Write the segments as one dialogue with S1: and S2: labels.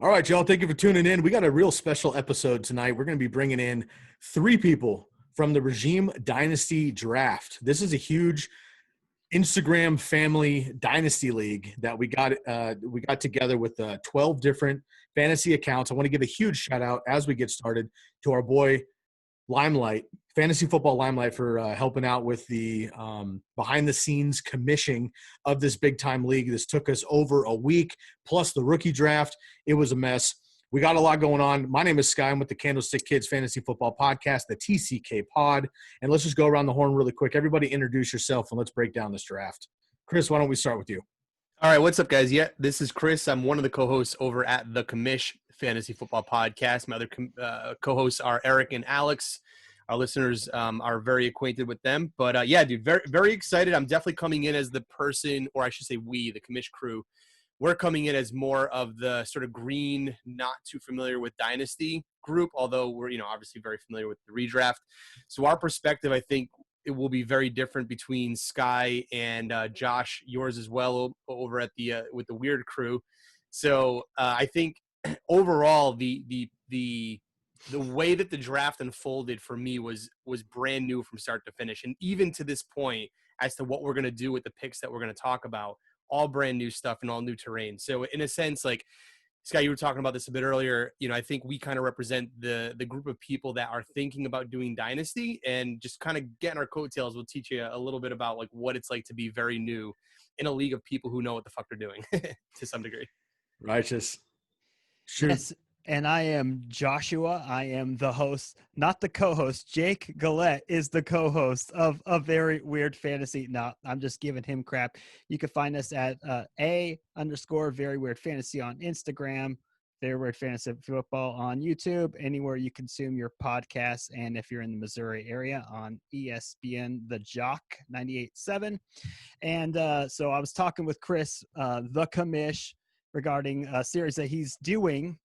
S1: All right, y'all. Thank you for tuning in. We got a real special episode tonight. We're going to be bringing in 3 people from the Regime Dynasty Draft. This is a huge Instagram family dynasty league that we got together with 12 different fantasy accounts. I want to give a huge shout out as we get started to our boy Limelight, Fantasy Football Limelight, for helping out with the behind-the-scenes commission of this big-time league. This took us over a week, plus the rookie draft. It was a mess. We got a lot going on. My name is Sky. I'm with the Candlestick Kids Fantasy Football Podcast, the TCK Pod. And let's just go around the horn really quick. Everybody introduce yourself, and let's break down this draft. Chris, why don't we start with you?
S2: All right, what's up, guys? Yeah, this is Chris. I'm one of the co-hosts over at the Commish Fantasy Football Podcast. My other co-hosts are Eric and Alex. Our listeners are very acquainted with them. But, yeah, dude, very, very excited. I'm definitely coming in as the person, or I should say we, the Commish crew. We're coming in as more of the sort of green, not too familiar with Dynasty group, although we're, obviously very familiar with the redraft. So our perspective, I think, it will be very different between Sky and Josh, yours as well, over at the with the Weird crew. So I think overall the way that the draft unfolded for me was brand new from start to finish, and even to this point, as to what we're going to do with the picks that we're going to talk about, all brand new stuff and all new terrain. So in a sense, like Scott, you were talking about this a bit earlier, I think we kind of represent the group of people that are thinking about doing Dynasty, and just kind of getting our coattails will teach you a little bit about like what it's like to be very new in a league of people who know what the fuck they're doing to some degree.
S1: Righteous. Sure.
S3: Yes, and I am Joshua. I am the host, not the co-host. Jake Gillette is the co-host of A Very Weird Fantasy. No, I'm just giving him crap. You can find us at _Very Weird Fantasy on Instagram, Very Weird Fantasy Football on YouTube, anywhere you consume your podcasts. And if you're in the Missouri area, on ESPN, The Jock 98.7. And so I was talking with Chris, the Commish, regarding a series that he's doing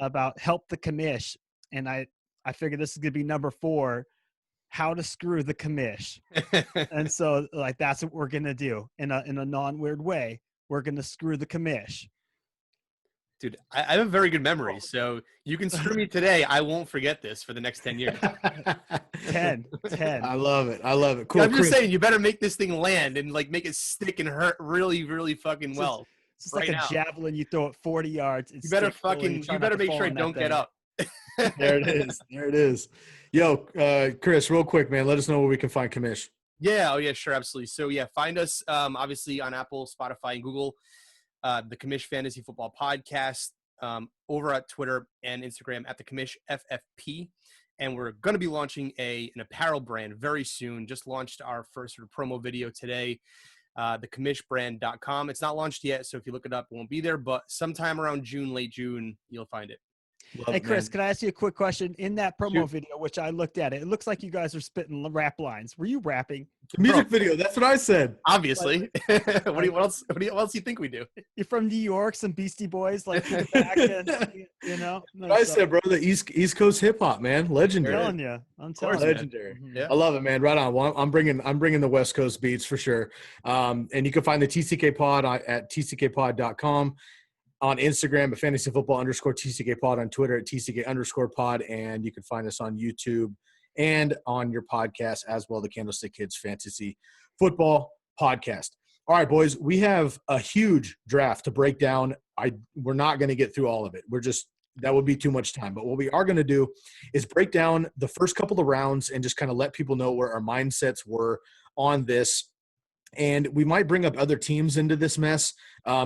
S3: about Help the Commish. And I figured this is going to be number 4, how to screw the Commish. And so like, that's what we're going to do in a non-weird way. We're going to screw the Commish.
S2: Dude, I have a very good memory. So you can screw me today. I won't forget this for the next 10 years.
S3: 10.
S1: I love it. Cool.
S2: I'm just saying, you better make this thing land and like make it stick and hurt really, really fucking well.
S3: It's like a javelin you throw it 40 yards.
S2: You better make sure I don't get up.
S1: There it is. Yo, Chris, real quick, man, let us know where we can find Commish.
S2: Yeah. Oh, yeah, sure. Absolutely. So, yeah, find us obviously on Apple, Spotify, and Google, the Commish Fantasy Football Podcast, over at Twitter and Instagram at the Commish FFP. And we're going to be launching an apparel brand very soon. Just launched our first sort of promo video today. thecommishbrand.com. It's not launched yet, so if you look it up, it won't be there, but sometime around late June, you'll find it.
S3: Hey, Chris, can I ask you a quick question? In that promo video, which I looked at, it looks like you guys are spitting rap lines. Were you rapping?
S1: Music video, that's what I said.
S2: Obviously. What else do you think we do?
S3: You're from New York, some Beastie Boys, like in the back end,
S1: I said, bro, the East Coast hip hop, man, legendary.
S3: I'm telling you,
S1: legendary. Yeah. I love it, man. Right on. Well, I'm bringing the West Coast beats for sure. And you can find the TCK Pod at tckpod.com. On Instagram at Fantasy Football _TCK Pod, on Twitter at TCK _Pod, and you can find us on YouTube and on your podcast as well, the Candlestick Kids Fantasy Football Podcast. All right, boys, we have a huge draft to break down. We're not going to get through all of it. That would be too much time. But what we are going to do is break down the first couple of rounds and just kind of let people know where our mindsets were on this. And we might bring up other teams into this mess,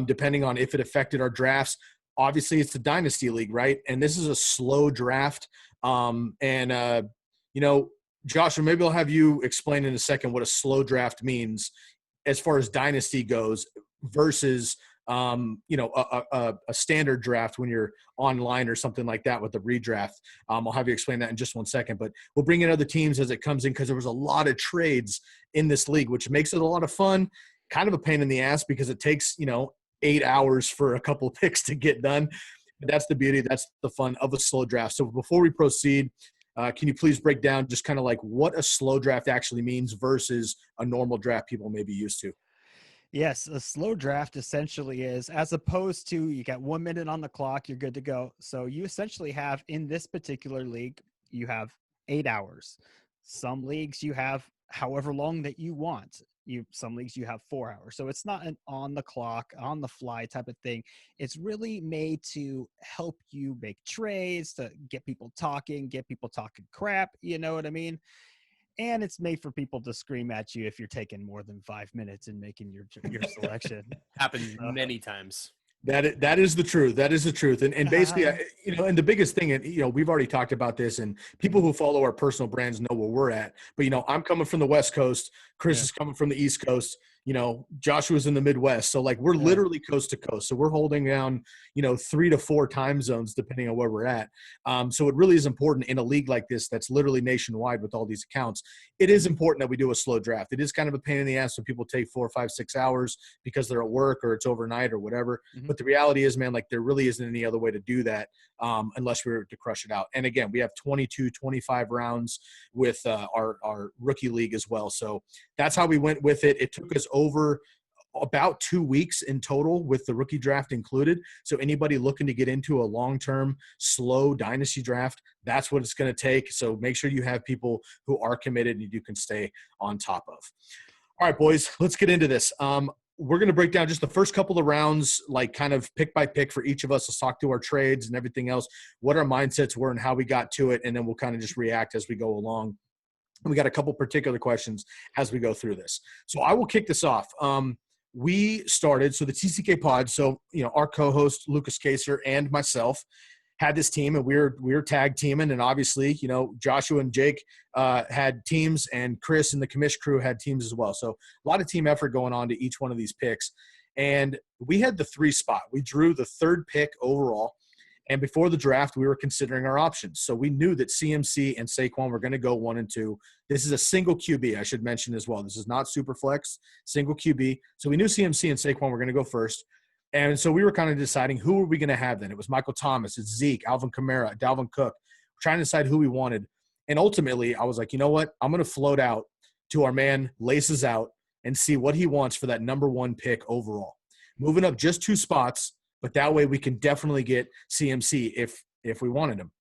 S1: depending on if it affected our drafts. Obviously, it's the Dynasty League, right? And this is a slow draft. Joshua, maybe I'll have you explain in a second what a slow draft means as far as Dynasty goes versus, a standard draft when you're online or something like that with the redraft. I'll have you explain that in just one second, but we'll bring in other teams as it comes in because there was a lot of trades in this league, which makes it a lot of fun, kind of a pain in the ass because it takes, 8 hours for a couple of picks to get done. But that's the beauty. That's the fun of a slow draft. So before we proceed, can you please break down just kind of like what a slow draft actually means versus a normal draft people may be used to?
S3: Yes, a slow draft essentially is, as opposed to you got 1 minute on the clock, you're good to go. So you essentially have, in this particular league, you have 8 hours. Some leagues you have however long that you want. Some leagues you have 4 hours. So it's not an on the clock, on the fly type of thing. It's really made to help you make trades, to get people talking crap, you know what I mean? And it's made for people to scream at you if you're taking more than 5 minutes in making your selection.
S2: Happens many times.
S1: That is the truth. That is the truth. And basically, and the biggest thing, and, we've already talked about this, and people who follow our personal brands know where we're at. But, I'm coming from the West Coast. Chris is coming from the East Coast. Joshua's in the Midwest. So, like, we're literally coast to coast. So we're holding down, 3 to 4 time zones, depending on where we're at. So it really is important in a league like this that's literally nationwide with all these accounts. It is important that we do a slow draft. It is kind of a pain in the ass when people take 4, 5, 6 hours because they're at work or it's overnight or whatever. Mm-hmm. But the reality is, man, like, there really isn't any other way to do that unless we were to crush it out. And again, we have 22, 25 rounds with our rookie league as well. So that's how we went with it. It took us over about 2 weeks in total with the rookie draft included. So anybody looking to get into a long-term, slow dynasty draft, that's what it's going to take. So make sure you have people who are committed and you can stay on top of. All right, boys, let's get into this. We're going to break down just the first couple of rounds, like kind of pick by pick for each of us. Let's talk through our trades and everything else, what our mindsets were and how we got to it, and then we'll kind of just react as we go along. We got a couple particular questions as we go through this. So I will kick this off. We started, so the TCK pod, so, our co-host Lucas Kaser and myself had this team, and we were tag teaming, and obviously, Joshua and Jake had teams, and Chris and the Commish crew had teams as well. So a lot of team effort going on to each one of these picks. And we had the 3 spot. We drew the 3rd pick overall. And before the draft, we were considering our options. So we knew that CMC and Saquon were going to go 1 and 2. This is a single QB, I should mention as well. This is not super flex, single QB. So we knew CMC and Saquon were going to go first. And so we were kind of deciding who were we going to have then. It was Michael Thomas, it's Zeke, Alvin Kamara, Dalvin Cook. We're trying to decide who we wanted. And ultimately, I was like, you know what? I'm going to float out to our man Laces Out and see what he wants for that number 1 pick overall. Moving up just 2 spots, but that way we can definitely get CMC if we wanted him.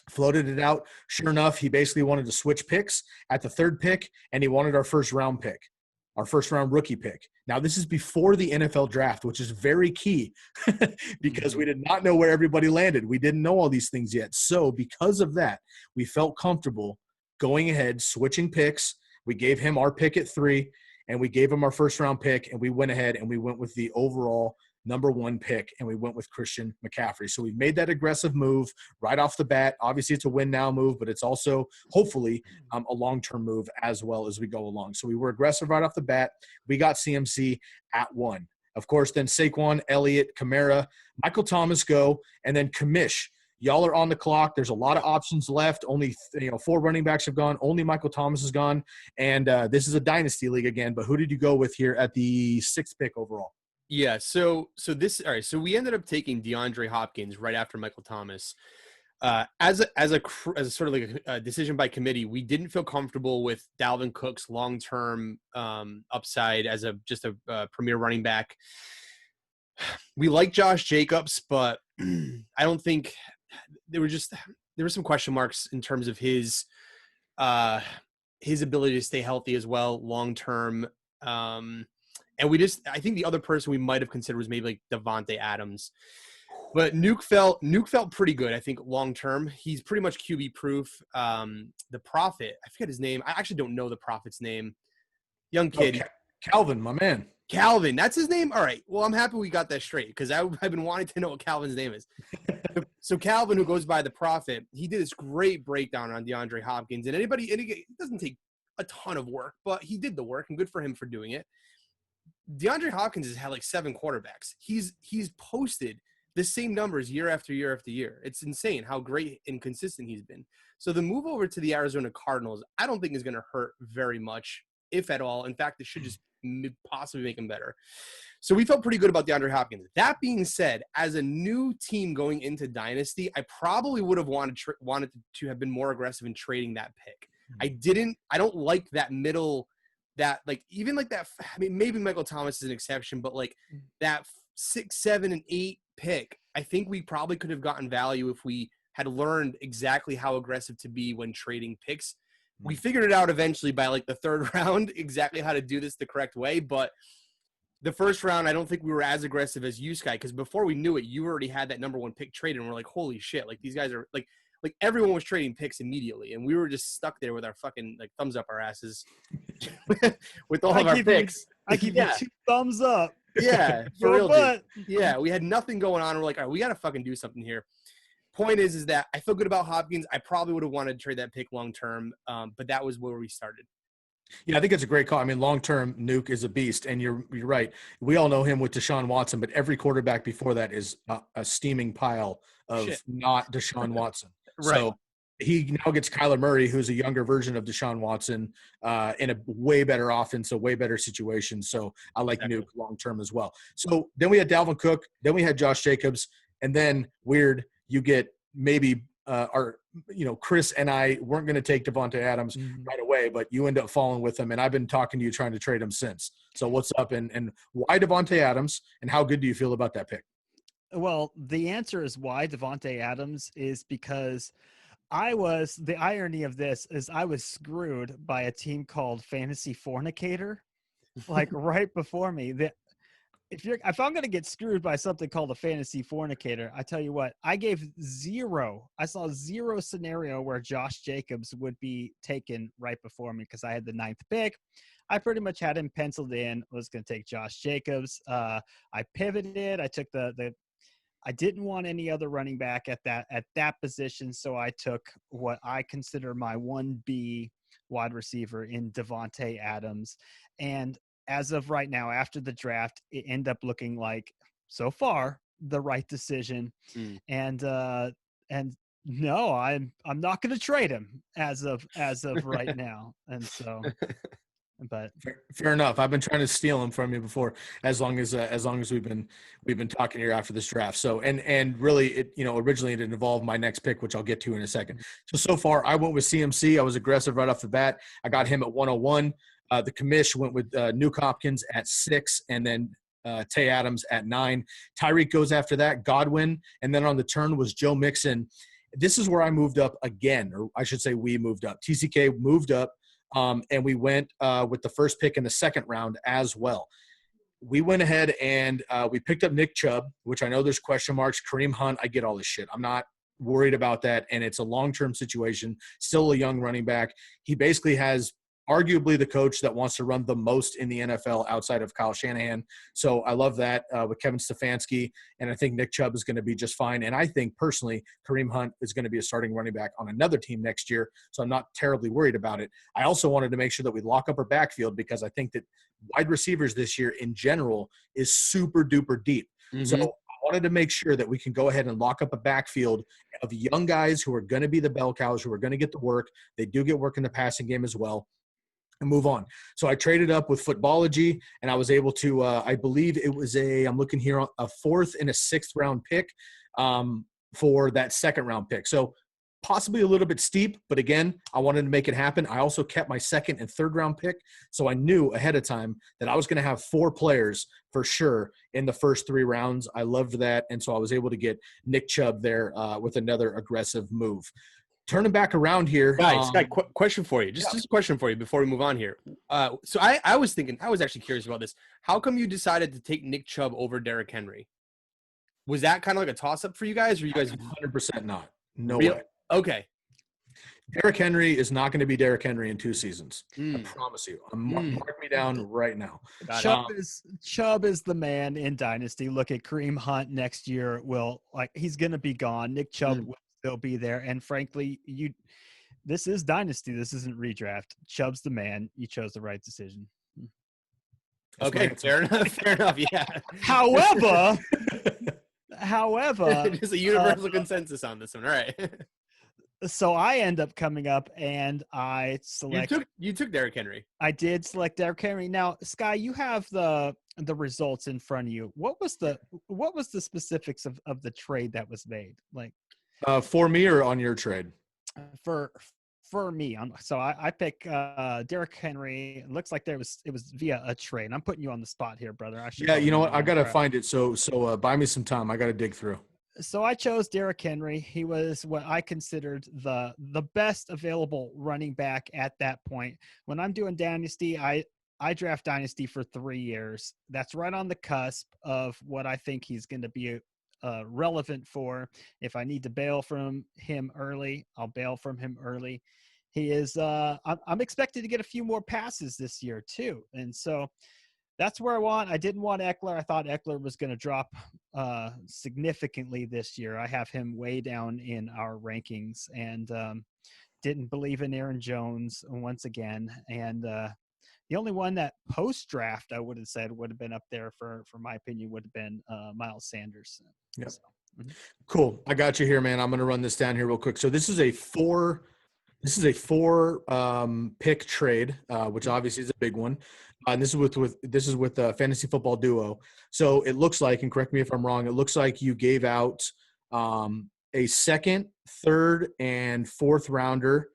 S1: Floated it out. Sure enough, he basically wanted to switch picks at the 3rd pick, and he wanted our first-round pick, our first-round rookie pick. Now, this is before the NFL draft, which is very key because we did not know where everybody landed. We didn't know all these things yet. So because of that, we felt comfortable going ahead, switching picks. We gave him our pick at 3, and we gave him our first-round pick, and we went ahead and we went with the overall number 1 pick, and we went with Christian McCaffrey. So we made that aggressive move right off the bat. Obviously, it's a win-now move, but it's also hopefully a long-term move as well as we go along. So we were aggressive right off the bat. We got CMC at 1. Of course, then Saquon, Elliott, Kamara, Michael Thomas go, and then Commish. Y'all are on the clock. There's a lot of options left. Only 4 running backs have gone. Only Michael Thomas is gone. And this is a dynasty league again. But who did you go with here at the 6th pick overall?
S2: Yeah, so we ended up taking DeAndre Hopkins right after Michael Thomas. As a sort of like a decision by committee, we didn't feel comfortable with Dalvin Cook's long-term upside as just a premier running back. We like Josh Jacobs, but I don't think there were some question marks in terms of his ability to stay healthy as well long-term. And I think the other person we might have considered was maybe like Devontae Adams. But Nuke felt pretty good, I think, long-term. He's pretty much QB proof. The Prophet, I forget his name. I actually don't know the Prophet's name. Young kid.
S1: Calvin, my man.
S2: Calvin, that's his name? All right. Well, I'm happy we got that straight because I've been wanting to know what Calvin's name is. So Calvin, who goes by the Prophet, he did this great breakdown on DeAndre Hopkins. And it doesn't take a ton of work, but he did the work, and good for him for doing it. DeAndre Hopkins has had like 7 quarterbacks. He's posted the same numbers year after year after year. It's insane how great and consistent he's been. So the move over to the Arizona Cardinals, I don't think is going to hurt very much, if at all. In fact, it should just possibly make him better. So we felt pretty good about DeAndre Hopkins. That being said, as a new team going into Dynasty, I probably would have wanted to have been more aggressive in trading that pick. I don't like that middle that, like, even like that, I mean, maybe Michael Thomas is an exception, but like that 6, 7, and 8 pick, I think we probably could have gotten value if we had learned exactly how aggressive to be when trading picks. We figured it out eventually by like the 3rd round, exactly how to do this the correct way. But the 1st round, I don't think we were as aggressive as you, Sky, because before we knew it, you already had that number 1 pick traded, and we're like, holy shit, like these guys are like everyone was trading picks immediately, and we were just stuck there with our fucking like thumbs up our asses with all of our picks.
S3: I give you 2 thumbs up.
S2: Yeah, for real,
S3: butt.
S2: dude. Yeah, we had nothing going on. We're like, all right, we got to fucking do something here. Point is that I feel good about Hopkins. I probably would have wanted to trade that pick long term, but that was where we started.
S1: Yeah, I think it's a great call. I mean, long-term, Nuke is a beast, and you're right. We all know him with Deshaun Watson, but every quarterback before that is a steaming pile of not Deshaun Watson.
S2: Right.
S1: So he now gets Kyler Murray, who's a younger version of Deshaun Watson, in a way better offense, a way better situation. So I like Nuke long-term as well. So then we had Dalvin Cook, then we had Josh Jacobs, and then you get maybe Chris and I weren't going to take Devontae Adams right away, but you end up falling with him, and I've been talking to you trying to trade him since. So what's up, and why Devontae Adams, and how good do you feel about that pick?
S3: Well, the answer is why Devontae Adams is because the irony of this is I was screwed by a team called Fantasy Fornicator, like right before me. If I'm going to get screwed by something called a Fantasy Fornicator, I tell you what, I saw zero scenario where Josh Jacobs would be taken right before me because I had the 9th pick. I pretty much had him penciled in, was going to take Josh Jacobs. I pivoted. I took I didn't want any other running back at that position, so I took what I consider my 1B wide receiver in Devontae Adams. And as of right now, after the draft, it ended up looking like, so far, the right decision. And no, I'm not going to trade him as of right now. And so, but
S1: fair enough. I've been trying to steal him from you before, as long as we've been talking here after this draft. So and really, it originally it involved my next pick, which I'll get to in a second. So far, I went with CMC. I was aggressive right off the bat. I got him at 101. The commish went with Nuke Hopkins at 6, and then Tay Adams at 9. Tyreek goes after that, Godwin, and then on the turn was Joe Mixon. This is where I moved up again, or I should say we moved up. TCK moved up, and we went with the first pick in the 2nd round as well. We went ahead and we picked up Nick Chubb, which I know there's question marks. Kareem Hunt, I get all this shit. I'm not worried about that, and it's a long-term situation, still a young running back. He basically has arguably the coach that wants to run the most in the NFL outside of Kyle Shanahan. So I love that with Kevin Stefanski, and I think Nick Chubb is going to be just fine. And I think personally, Kareem Hunt is going to be a starting running back on another team next year, so I'm not terribly worried about it. I also wanted to make sure that we lock up our backfield because I think that wide receivers this year in general is super duper deep. So I wanted to make sure that we can go ahead and lock up a backfield of young guys who are going to be the bell cows, who are going to get the work. They do get work in the passing game as well. And move on. So I traded up with Footballogy, and I was able to, I believe it was I'm looking here, a 4th and a 6th round pick for that 2nd round pick. So possibly a little bit steep, but again, I wanted to make it happen. I also kept my 2nd and 3rd round pick. So I knew ahead of time that I was going to have 4 players for sure in the first 3 rounds. I loved that. And so I was able to get Nick Chubb there with another aggressive move. Turning back around here.
S2: Guys, question for you. Just a question for you before we move on here. So I was actually curious about this. How come you decided to take Nick Chubb over Derrick Henry? Was that kind of like a toss-up for you guys? Or you guys
S1: 100% not. No way.
S2: Okay.
S1: Derrick Henry is not going to be Derrick Henry in 2 seasons. I promise you. Mark me down right now.
S3: Chubb is the man in Dynasty. Look at Kareem Hunt next year. He's going to be gone. Nick Chubb will still be there. And frankly, this is Dynasty. This isn't redraft. Chubb's the man. You chose the right decision.
S2: Okay, fair enough. Yeah.
S3: However,
S2: there's a universal consensus on this one. All right.
S3: So I end up coming up and I select.
S2: You took Derrick Henry.
S3: I did select Derrick Henry. Now, Sky, you have the results in front of you. What was the specifics of the trade that was made? Like
S1: for me or on your trade?
S3: For for me. So I pick Derrick Henry. It looks like it was via a trade. I'm putting you on the spot here, brother. I should.
S1: Yeah, you know what? I got to find it. So buy me some time. I got to dig through.
S3: So I chose Derrick Henry. He was what I considered the best available running back at that point. When I'm doing Dynasty, I draft Dynasty for 3 years. That's right on the cusp of what I think he's going to be relevant for. If I need to bail from him early, I'll bail from him early. He is I'm expected to get a few more passes this year too. And so that's where I didn't want Eckler. I thought Eckler was going to drop significantly this year. I have him way down in our rankings, and didn't believe in Aaron Jones once again. And the only one that post-draft I would have said would have been up there for my opinion would have been Miles Sanders.
S1: Yep.
S3: So, mm-hmm.
S1: Cool. I got you here, man. I'm going to run this down here real quick. So this is a four pick trade, which obviously is a big one. And this is with Fantasy Football Duo. So it looks like, and correct me if I'm wrong, it looks like you gave out a second, third, and fourth rounder,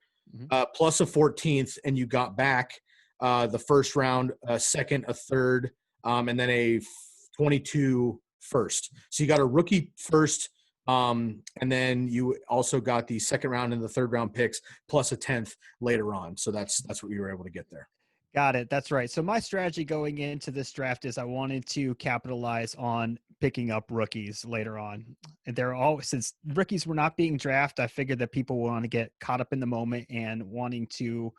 S1: plus a 14th, and you got back the first round, a second, a third, and then a 22 first. So you got a rookie first, and then you also got the second round and the third round picks plus a 10th later on. So that's what you were able to get there.
S3: Got it. That's right. So my strategy going into this draft is I wanted to capitalize on picking up rookies later on. And since rookies were not being drafted, I figured that people want to get caught up in the moment and wanting to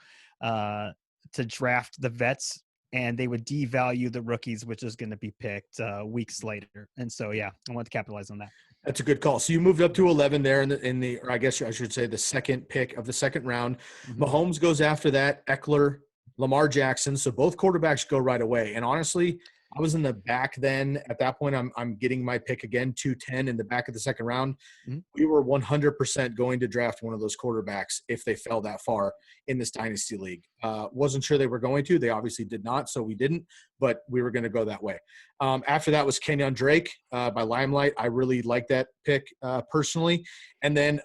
S3: draft the vets, and they would devalue the rookies, which is going to be picked weeks later. And so, yeah, I want to capitalize on that.
S1: That's a good call. So you moved up to 11 there or I guess I should say the second pick of the second round. Mm-hmm. Mahomes goes after that, Eckler, Lamar Jackson. So both quarterbacks go right away. And honestly, I was in the back then. At that point, I'm getting my pick again, 210 in the back of the second round. Mm-hmm. We were 100% going to draft one of those quarterbacks if they fell that far in this dynasty league. Wasn't sure they were going to. They obviously did not, so we didn't. But we were going to go that way. After that was Kenyon Drake by Limelight. I really like that pick personally. And then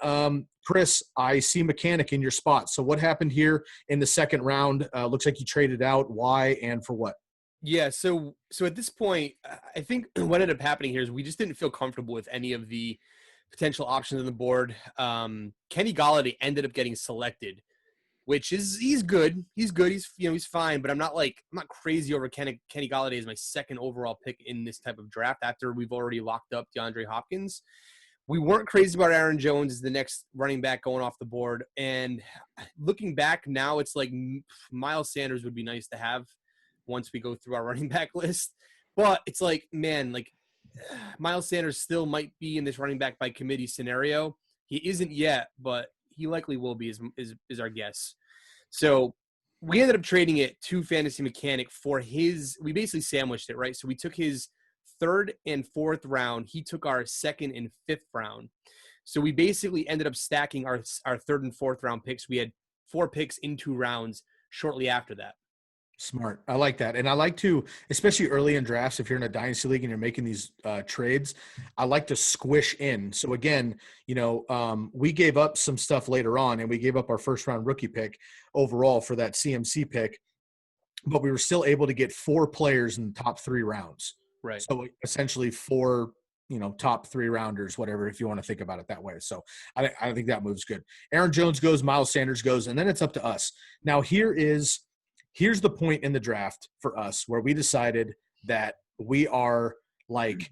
S1: Chris, I see Mechanic in your spot. So what happened here in the second round? Looks like you traded out. Why and for what?
S2: Yeah, so at this point, I think what ended up happening here is we just didn't feel comfortable with any of the potential options on the board. Kenny Golladay ended up getting selected, which is he's good. He's fine, but I'm not crazy over Kenny Golladay as my second overall pick in this type of draft after we've already locked up DeAndre Hopkins. We weren't crazy about Aaron Jones as the next running back going off the board, and looking back now, it's like Miles Sanders would be nice to have once we go through our running back list. But it's like, man, Miles Sanders still might be in this running back by committee scenario. He isn't yet, but he likely will be is our guess. So we ended up trading it to Fantasy Mechanic for we basically sandwiched it, right? So we took his third and fourth round. He took our second and fifth round. So we basically ended up stacking our third and fourth round picks. We had 4 picks in 2 rounds shortly after that.
S1: Smart. I like that. And I like to, especially early in drafts, if you're in a dynasty league and you're making these trades, I like to squish in. So again, we gave up some stuff later on, and we gave up our first round rookie pick overall for that CMC pick, but we were still able to get 4 players in the top 3 rounds.
S2: Right.
S1: So essentially 4, top 3 rounders, whatever, if you want to think about it that way. So I think that move's good. Aaron Jones goes, Miles Sanders goes, and then it's up to us. Now here's the point in the draft for us where we decided that we are like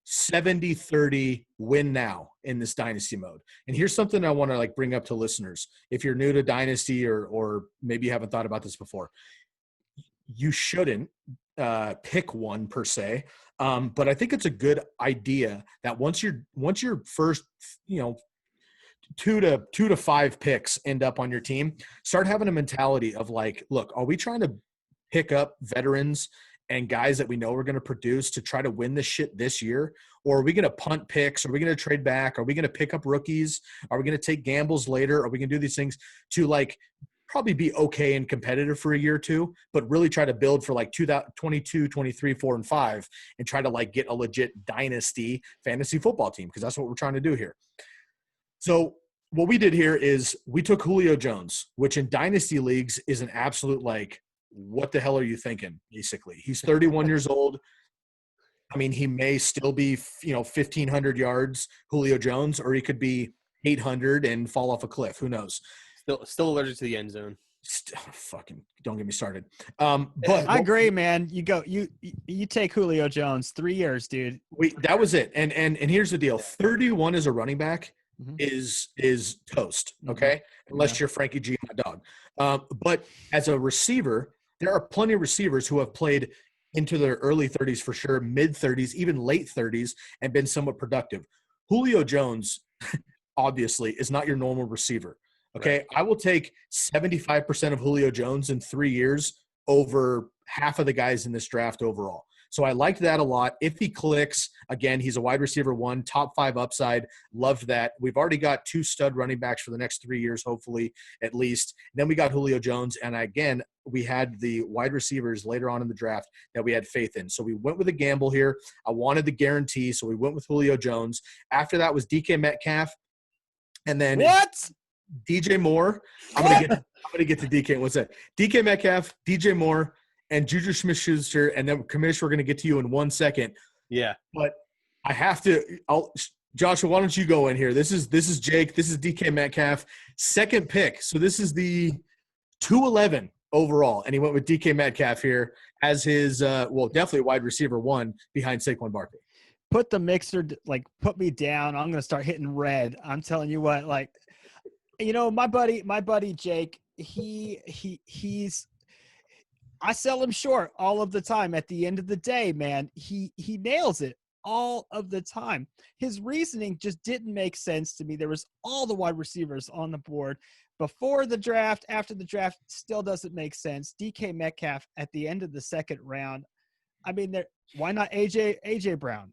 S1: 70-30 win now in this dynasty mode. And here's something I want to bring up to listeners. If you're new to dynasty or maybe you haven't thought about this before, you shouldn't pick one per se. But I think it's a good idea that once your first, 2 to 5 picks end up on your team, start having a mentality of look, are we trying to pick up veterans and guys that we know are going to produce to try to win this shit this year? Or are we going to punt picks? Are we going to trade back? Are we going to pick up rookies? Are we going to take gambles later? Are we going to do these things to probably be okay and competitive for a year or two, but really try to build for 2022, 23, 4, and 5 and try to get a legit dynasty fantasy football team? Because that's what we're trying to do here. So what we did here is we took Julio Jones, which in dynasty leagues is an absolute, like, what the hell are you thinking, basically? He's 31 years old. I mean, he may still be, 1,500 yards, Julio Jones, or he could be 800 and fall off a cliff. Who knows?
S2: Still allergic to the end zone.
S1: Fucking don't get me started. But
S3: I agree, man. You take Julio Jones, 3 years, dude.
S1: That was it. And here's the deal: 31 as a running back
S3: Mhm.
S1: is toast. Okay, unless you're Frankie G, my dog. But as a receiver, there are plenty of receivers who have played into their early 30s for sure, mid 30s, even late 30s, and been somewhat productive. Julio Jones, obviously, is not your normal receiver. Okay,
S2: Right.
S1: I will take 75% of Julio Jones in 3 years over half of the guys in this draft overall. So I liked that a lot. If he clicks, again, he's a wide receiver 1, top 5 upside. Loved that. We've already got 2 stud running backs for the next 3 years, hopefully, at least. Then we got Julio Jones. And again, we had the wide receivers later on in the draft that we had faith in. So we went with a gamble here. I wanted the guarantee, so we went with Julio Jones. After that was DK Metcalf. And then
S3: What?
S1: DJ Moore. I'm gonna get to DK. What's that? DK Metcalf, DJ Moore, and Juju Smith-Schuster, and then Commish. We're gonna get to you in 1 second.
S2: Yeah.
S1: But I have to. Joshua, why don't you go in here? This is Jake. This is DK Metcalf, second pick. So this is the 211 overall, and he went with DK Metcalf here as his definitely wide receiver 1 behind Saquon Barkley.
S3: Put the mixer, like, put me down. I'm gonna start hitting red. I'm telling you what, like. My buddy Jake, he's I sell him short all of the time. At the end of the day, man, he nails it all of the time. His reasoning just didn't make sense to me. There was all the wide receivers on the board before the draft, after the draft, still doesn't make sense. DK Metcalf at the end of the second round. I mean, why not AJ Brown?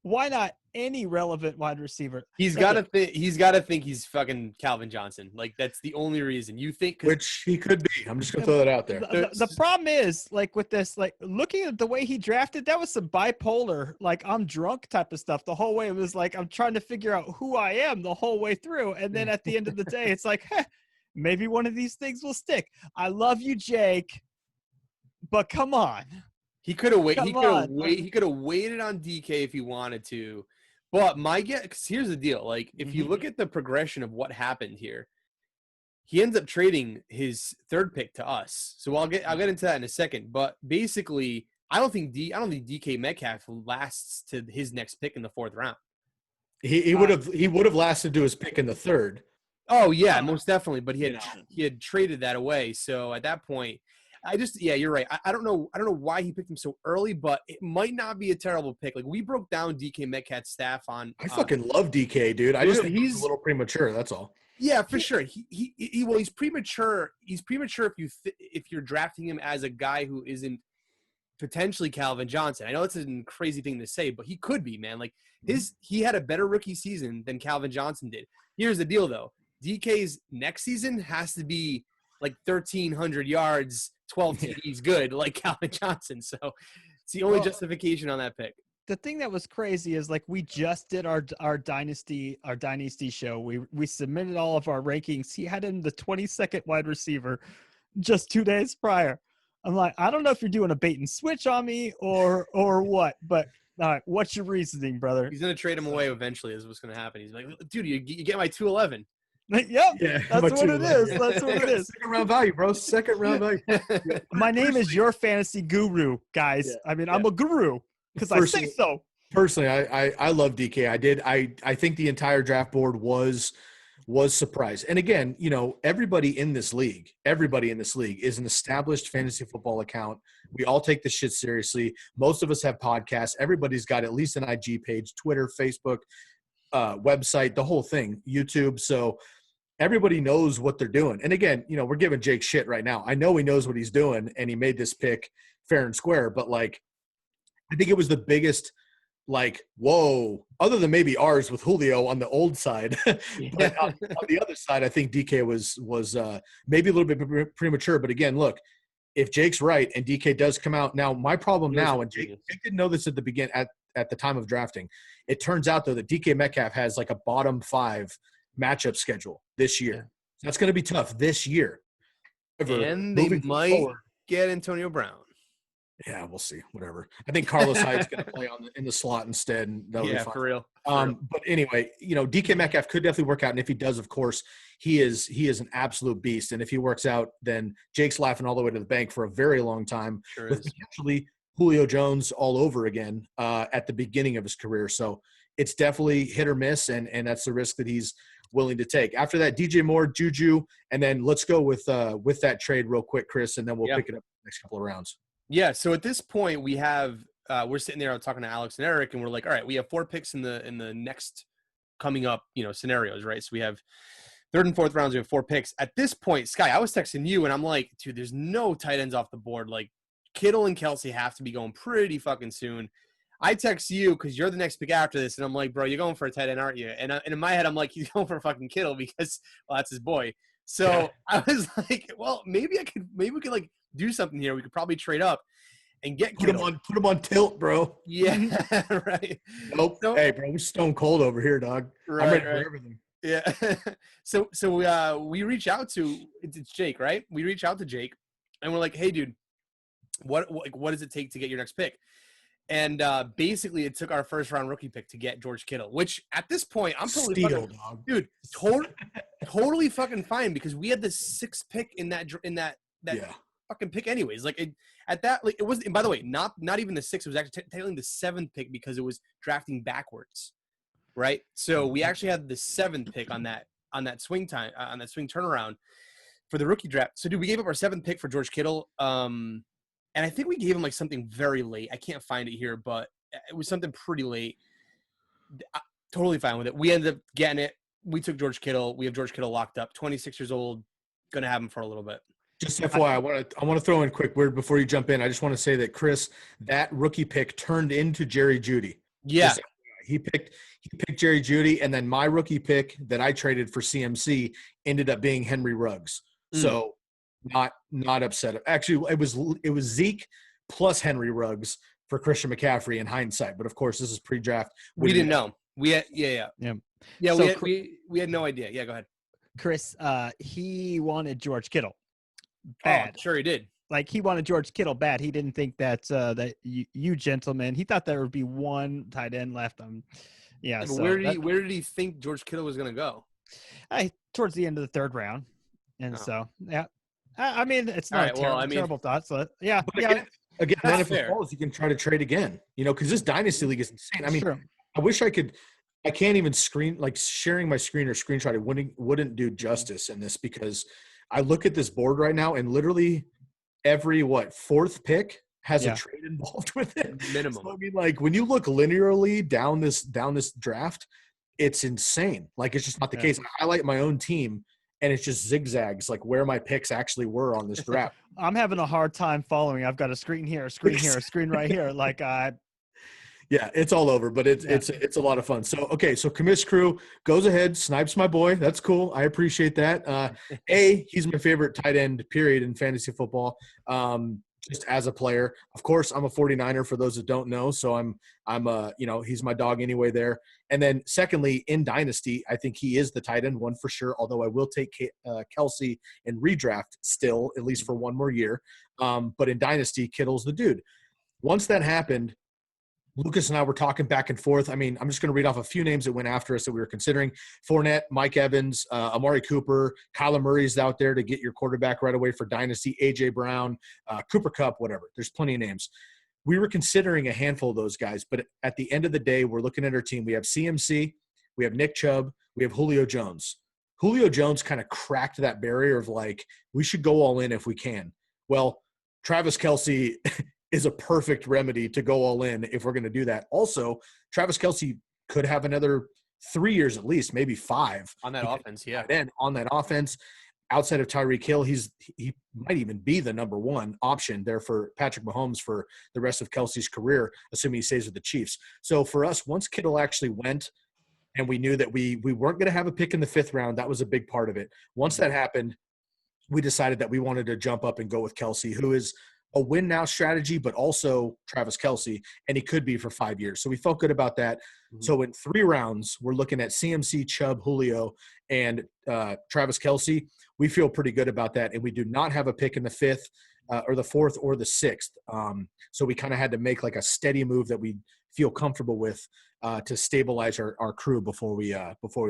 S3: Why not any relevant wide receiver?
S2: He's got to think he's fucking Calvin Johnson. Like, that's the only reason you think.
S1: Which he could be. I'm just gonna throw that out there.
S3: The problem is, like, with this, like, looking at the way he drafted, that was some bipolar, like, I'm drunk type of stuff the whole way. It was like I'm trying to figure out who I am the whole way through, and then at the end of the day, it's like, maybe one of these things will stick. I love you, Jake, but come on.
S2: He could have waited. He could have waited on DK if he wanted to. But my guess, because here's the deal: like, if you look at the progression of what happened here, he ends up trading his third pick to us. So I'll get into that in a second. But basically, I don't think DK Metcalf lasts to his next pick in the 4th round.
S1: He would have lasted to his pick in the 3rd.
S2: Oh yeah, most definitely. But he had traded that away. So at that point. You're right. I don't know why he picked him so early, but it might not be a terrible pick. Like, we broke down DK Metcalf's staff on.
S1: I fucking love DK, dude. I just think he's a little premature. That's all.
S2: Yeah, for sure. He's premature. He's premature if you're drafting him as a guy who isn't potentially Calvin Johnson. I know it's a crazy thing to say, but he could be, man. Like, he had a better rookie season than Calvin Johnson did. Here's the deal, though. DK's next season has to be like 1,300 yards, 12 TDs good, like Calvin Johnson. So it's the only justification on that pick.
S3: The thing that was crazy is, like, we just did our dynasty show. We submitted all of our rankings. He had him the 22nd wide receiver just 2 days prior. I'm like, I don't know if you're doing a bait and switch on me or what, but all right, what's your reasoning, brother?
S2: He's gonna trade him away eventually. Is what's gonna happen. He's like, dude, you get my 211.
S3: Yep, yeah, that's what it is. That's what it is.
S1: Second round value, bro. Second round value.
S3: My name is your fantasy guru, guys. Yeah, I mean, I'm a guru because I say so.
S1: Personally, I love DK. I think the entire draft board was surprised. And again, everybody in this league is an established fantasy football account. We all take this shit seriously. Most of us have podcasts. Everybody's got at least an IG page, Twitter, Facebook, website, the whole thing, YouTube. So everybody knows what they're doing. And again, we're giving Jake shit right now. I know he knows what he's doing, and he made this pick fair and square. But, like, I think it was the biggest, like, whoa, other than maybe ours with Julio on the old side. But on the other side, I think DK was maybe a little bit premature. But again, look, if Jake's right and DK does come out now, my problem now, and Jake didn't know this at the beginning at the time of drafting. It turns out, though, that DK Metcalf has like a bottom 5 matchup schedule this year. So that's going to be tough this year. However,
S2: And they might get Antonio Brown.
S1: Yeah, we'll see. Whatever. I think Carlos Hyde's going to play in the slot instead, and that'll be fine.
S2: For real.
S1: But anyway, DK Metcalf could definitely work out, and if he does, of course, he is an absolute beast. And if he works out, then Jake's laughing all the way to the bank for a very long time, with potentially Julio Jones all over again at the beginning of his career. So it's definitely hit or miss, and that's the risk that he's willing to take. After that, DJ Moore, Juju, and then let's go with that trade real quick, Chris, and then we'll pick it up next couple of rounds.
S2: Yeah, so at this point we have we're sitting there talking to Alex and Eric, and we're like, all right, we have 4 picks in the next coming up, scenarios, right? So we have 3rd and 4th rounds, we have 4 picks. At this point, Sky, I was texting you, and I'm like, dude, there's no tight ends off the board. Like, Kittle and Kelsey have to be going pretty fucking soon. I text you because you're the next pick after this, and I'm like, bro, you're going for a tight end, aren't you? And in my head, I'm like, he's going for fucking Kittle because, well, that's his boy. So I was like, well, maybe we could like do something here. We could probably trade up and get Kittle.
S1: Put him on tilt, bro.
S2: Yeah, right.
S1: Nope.
S2: So,
S1: hey, bro, we're stone cold over here, dog.
S2: Right,
S1: I'm ready for everything.
S2: Yeah. So we reach out to it's Jake, right? We reach out to Jake, and we're like, hey, dude, what does it take to get your next pick? And basically, it took our 1st round rookie pick to get George Kittle, which at this point, I'm totally fucking,
S1: dog.
S2: Dude, totally fucking fine, because we had the 6th pick in that fucking pick anyways. Like it was. And by the way, not even the 6th. It was actually technically the 7th pick because it was drafting backwards, right? So we actually had the 7th pick on that swing time on that swing turnaround for the rookie draft. So dude, we gave up our 7th pick for George Kittle. And I think we gave him like something very late. I can't find it here, but it was something pretty late. Totally fine with it. We ended up getting it. We took George Kittle. We have George Kittle locked up, 26 years old, going to have him for a little bit.
S1: Just FYI, I want to throw in a quick word before you jump in. I just want to say that, Chris, that rookie pick turned into Jerry Jeudy.
S2: Yeah.
S1: He picked Jerry Jeudy, and then my rookie pick that I traded for CMC ended up being Henry Ruggs. So not upset. Actually, it was Zeke plus Henry Ruggs for Christian McCaffrey in hindsight. But of course, this is pre-draft.
S2: We didn't know. We had we had no idea. Yeah, go ahead.
S3: Chris, he wanted George Kittle bad.
S2: Oh, sure he did.
S3: Like, he wanted George Kittle bad. He didn't think that you gentlemen. He thought there would be one tight end left.
S2: Yeah. So where did he think George Kittle was going to go?
S3: Towards the end of the 3rd round, and so yeah. I mean, it's not terrible thought. So yeah,
S1: again, then if it falls, you can try to trade again. Because this dynasty league is insane. I mean, I wish I could. I can't even sharing my screen or screenshot. It wouldn't do justice in this, because I look at this board right now, and literally every 4th pick has a trade involved with it.
S2: Minimum.
S1: So, I mean, like, when you look linearly down this draft, it's insane. Like, it's just not the case. I highlight my own team, and it's just zigzags, like where my picks actually were on this draft.
S3: I'm having a hard time following. I've got a screen here, a screen here, a screen right here. Like,
S1: yeah, it's all over, but it's a lot of fun. So, okay, so Commish crew goes ahead, snipes my boy. That's cool. I appreciate that. He's my favorite tight end, period, in fantasy football. Just as a player. Of course, I'm a 49er for those that don't know. So I'm he's my dog anyway there. And then secondly, in Dynasty, I think he is the tight end one for sure, although I will take Kelsey in redraft still, at least for one more year. But in Dynasty, Kittle's the dude. Once that happened, Lucas and I were talking back and forth. I mean, I'm just going to read off a few names that went after us that we were considering. Fournette, Mike Evans, Amari Cooper, Kyler Murray's out there to get your quarterback right away for Dynasty, A.J. Brown, Cooper Kupp, whatever. There's plenty of names. We were considering a handful of those guys, but at the end of the day, we're looking at our team. We have CMC, we have Nick Chubb, we have Julio Jones. Julio Jones kind of cracked that barrier of like, we should go all in if we can. Well, Travis Kelce is a perfect remedy to go all in if we're going to do that. Also, Travis Kelce could have another 3 years at least, maybe 5.
S2: On that offense, yeah.
S1: Then on that offense, outside of Tyreek Hill, he might even be the number 1 option there for Patrick Mahomes for the rest of Kelce's career, assuming he stays with the Chiefs. So for us, once Kittle actually went and we knew that we weren't going to have a pick in the 5th round, that was a big part of it. Once that happened, we decided that we wanted to jump up and go with Kelce, who is a win now strategy, but also Travis Kelce, and he could be for 5 years. So we felt good about that. Mm-hmm. So in 3 rounds, we're looking at CMC, Chubb, Julio, and Travis Kelce. We feel pretty good about that, and we do not have a pick in the 5th or the 4th or the 6th. So we kind of had to make like a steady move that we feel comfortable with to stabilize our crew before we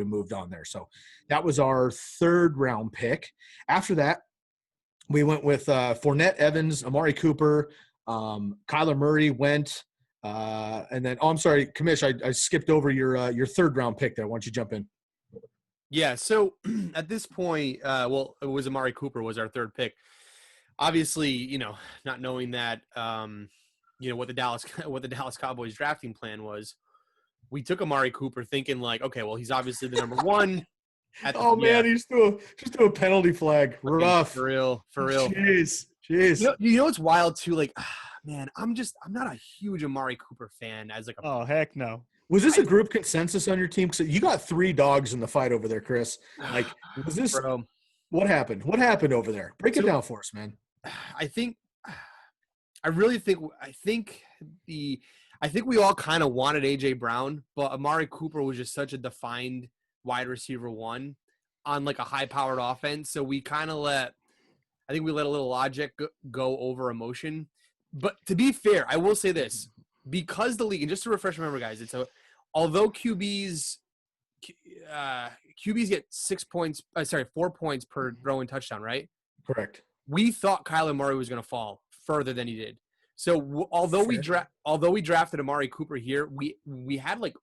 S1: moved on there. So that was our 3rd round pick. After that, we went with Fournette, Evans, Amari Cooper, Kyler Murray went, and then I'm sorry, Commish, I skipped over your 3rd round pick there. Why don't you jump in?
S2: Yeah. So at this point, it was Amari Cooper was our 3rd pick. Obviously, not knowing that, what the Dallas Cowboys drafting plan was, we took Amari Cooper thinking like, okay, well, he's obviously the number 1.
S1: Man, he's threw a penalty flag. Rough.
S2: For real.
S1: Jeez.
S2: You know what's wild too? Like, man, I'm not a huge Amari Cooper fan as like a.
S3: Oh, heck no.
S1: Was this a group consensus on your team? Because you got 3 dogs in the fight over there, Chris. Like, was this?
S2: Bro.
S1: What happened? What happened over there? Break it down for us, man.
S2: I think we all kind of wanted AJ Brown, but Amari Cooper was just such a defined wide receiver 1 on like a high-powered offense. So we kind of let a little logic go over emotion. But to be fair, I will say this, because the league, and just to refresh my memory, guys, although QBs get 4 points per throwing touchdown, right?
S1: Correct.
S2: We thought Kyler Murray was going to fall further than he did. So although we drafted Amari Cooper here, we had like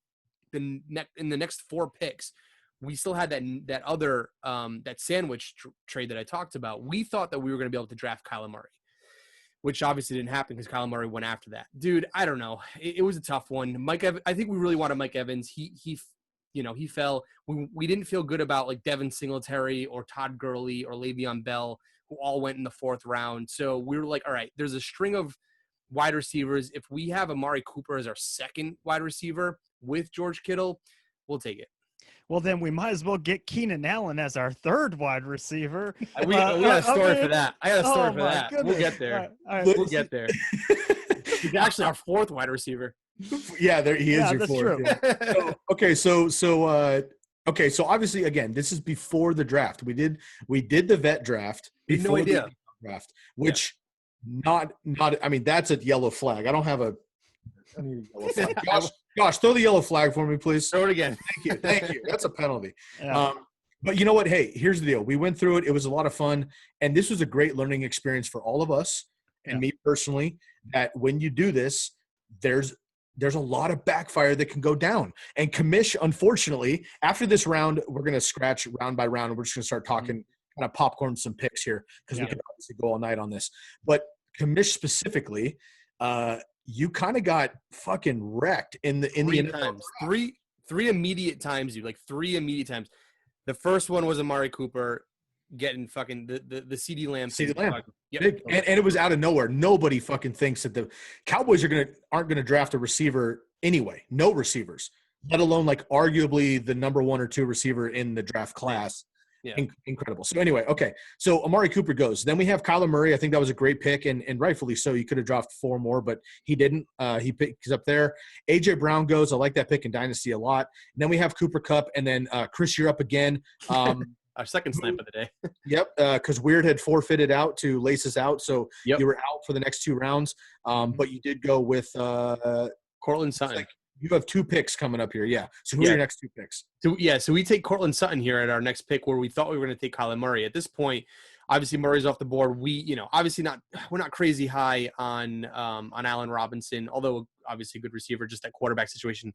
S2: in the next 4 picks, we still had that other that sandwich trade that I talked about. We thought that we were going to be able to draft Kyler Murray, which obviously didn't happen because Kyler Murray went after that. Dude, I don't know. It was a tough one. I think we really wanted Mike Evans. He fell. We didn't feel good about like Devin Singletary or Todd Gurley or Le'Veon Bell, who all went in the 4th round. So we were like, all right, there's a string of wide receivers. If we have Amari Cooper as our 2nd wide receiver with George Kittle, we'll take it.
S3: Well, then we might as well get Keenan Allen as our 3rd wide receiver.
S2: We got a story for that. I got a story for that.
S3: Goodness.
S2: We'll get there.
S3: All right.
S2: We'll get there. He's actually our 4th wide receiver.
S1: Yeah, he is your
S3: that's
S1: 4th. Yeah. Okay, so obviously, again, this is before the draft. We did the vet draft before the draft, which not. I mean, that's a yellow flag. I need a yellow flag. Josh, throw the yellow flag for me, please.
S2: Throw it again.
S1: Thank you. That's a penalty.
S3: Yeah.
S1: But you know what? Hey, here's the deal. We went through it. It was a lot of fun, and this was a great learning experience for all of us and me personally. That when you do this, there's a lot of backfire that can go down. And Commish, unfortunately, after this round, we're going to scratch round by round, and we're just going to start talking, kind of popcorn some picks here, because we could obviously go all night on this. But Commish specifically, you kind of got fucking wrecked in the
S2: times. Three immediate times, dude. Like 3 immediate times. The first one was Amari Cooper getting fucking the CD Lamb.
S1: Yep. Big, and it was out of nowhere. Nobody fucking thinks that the Cowboys aren't gonna draft a receiver anyway. No receivers, let alone like arguably the number 1 or 2 receiver in the draft class. Yeah. Incredible. So anyway, okay. So Amari Cooper goes. Then we have Kyler Murray. I think that was a great pick, and rightfully so. You could have dropped 4 more, but he didn't. He picks up there. AJ Brown goes. I like that pick in Dynasty a lot. And then we have Cooper Kupp, and then Chris, you're up again.
S2: Our second snipe of the day.
S1: Yep, because Weird had forfeited out to lace us out, so you were out for the next 2 rounds. But you did go with
S2: Cortland Sutton.
S1: You have 2 picks coming up here, yeah. So who are your next 2 picks?
S2: So we take Cortland Sutton here at our next pick, where we thought we were going to take Kyler Murray. At this point, obviously Murray's off the board. Obviously we're not crazy high on Allen Robinson, although obviously a good receiver, just that quarterback situation,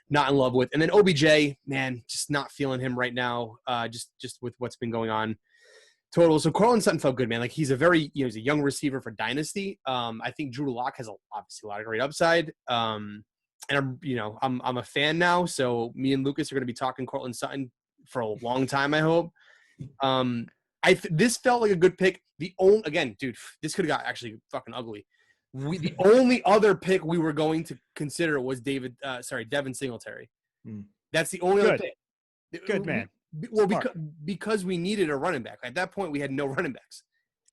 S2: not in love with. And then OBJ, man, just not feeling him right now, just with what's been going on. Total. So Cortland Sutton felt good, man. Like he's he's a young receiver for Dynasty. I think Drew Lock has obviously a lot of great upside. And I'm a fan now, so me and Lucas are going to be talking Cortland Sutton for a long time, I hope. This felt like a good pick. Dude, this could have got actually fucking ugly. The only other pick we were going to consider was Devin Singletary. That's the only other pick.
S3: Good man.
S2: Well, because we needed a running back. At that point, we had no running backs.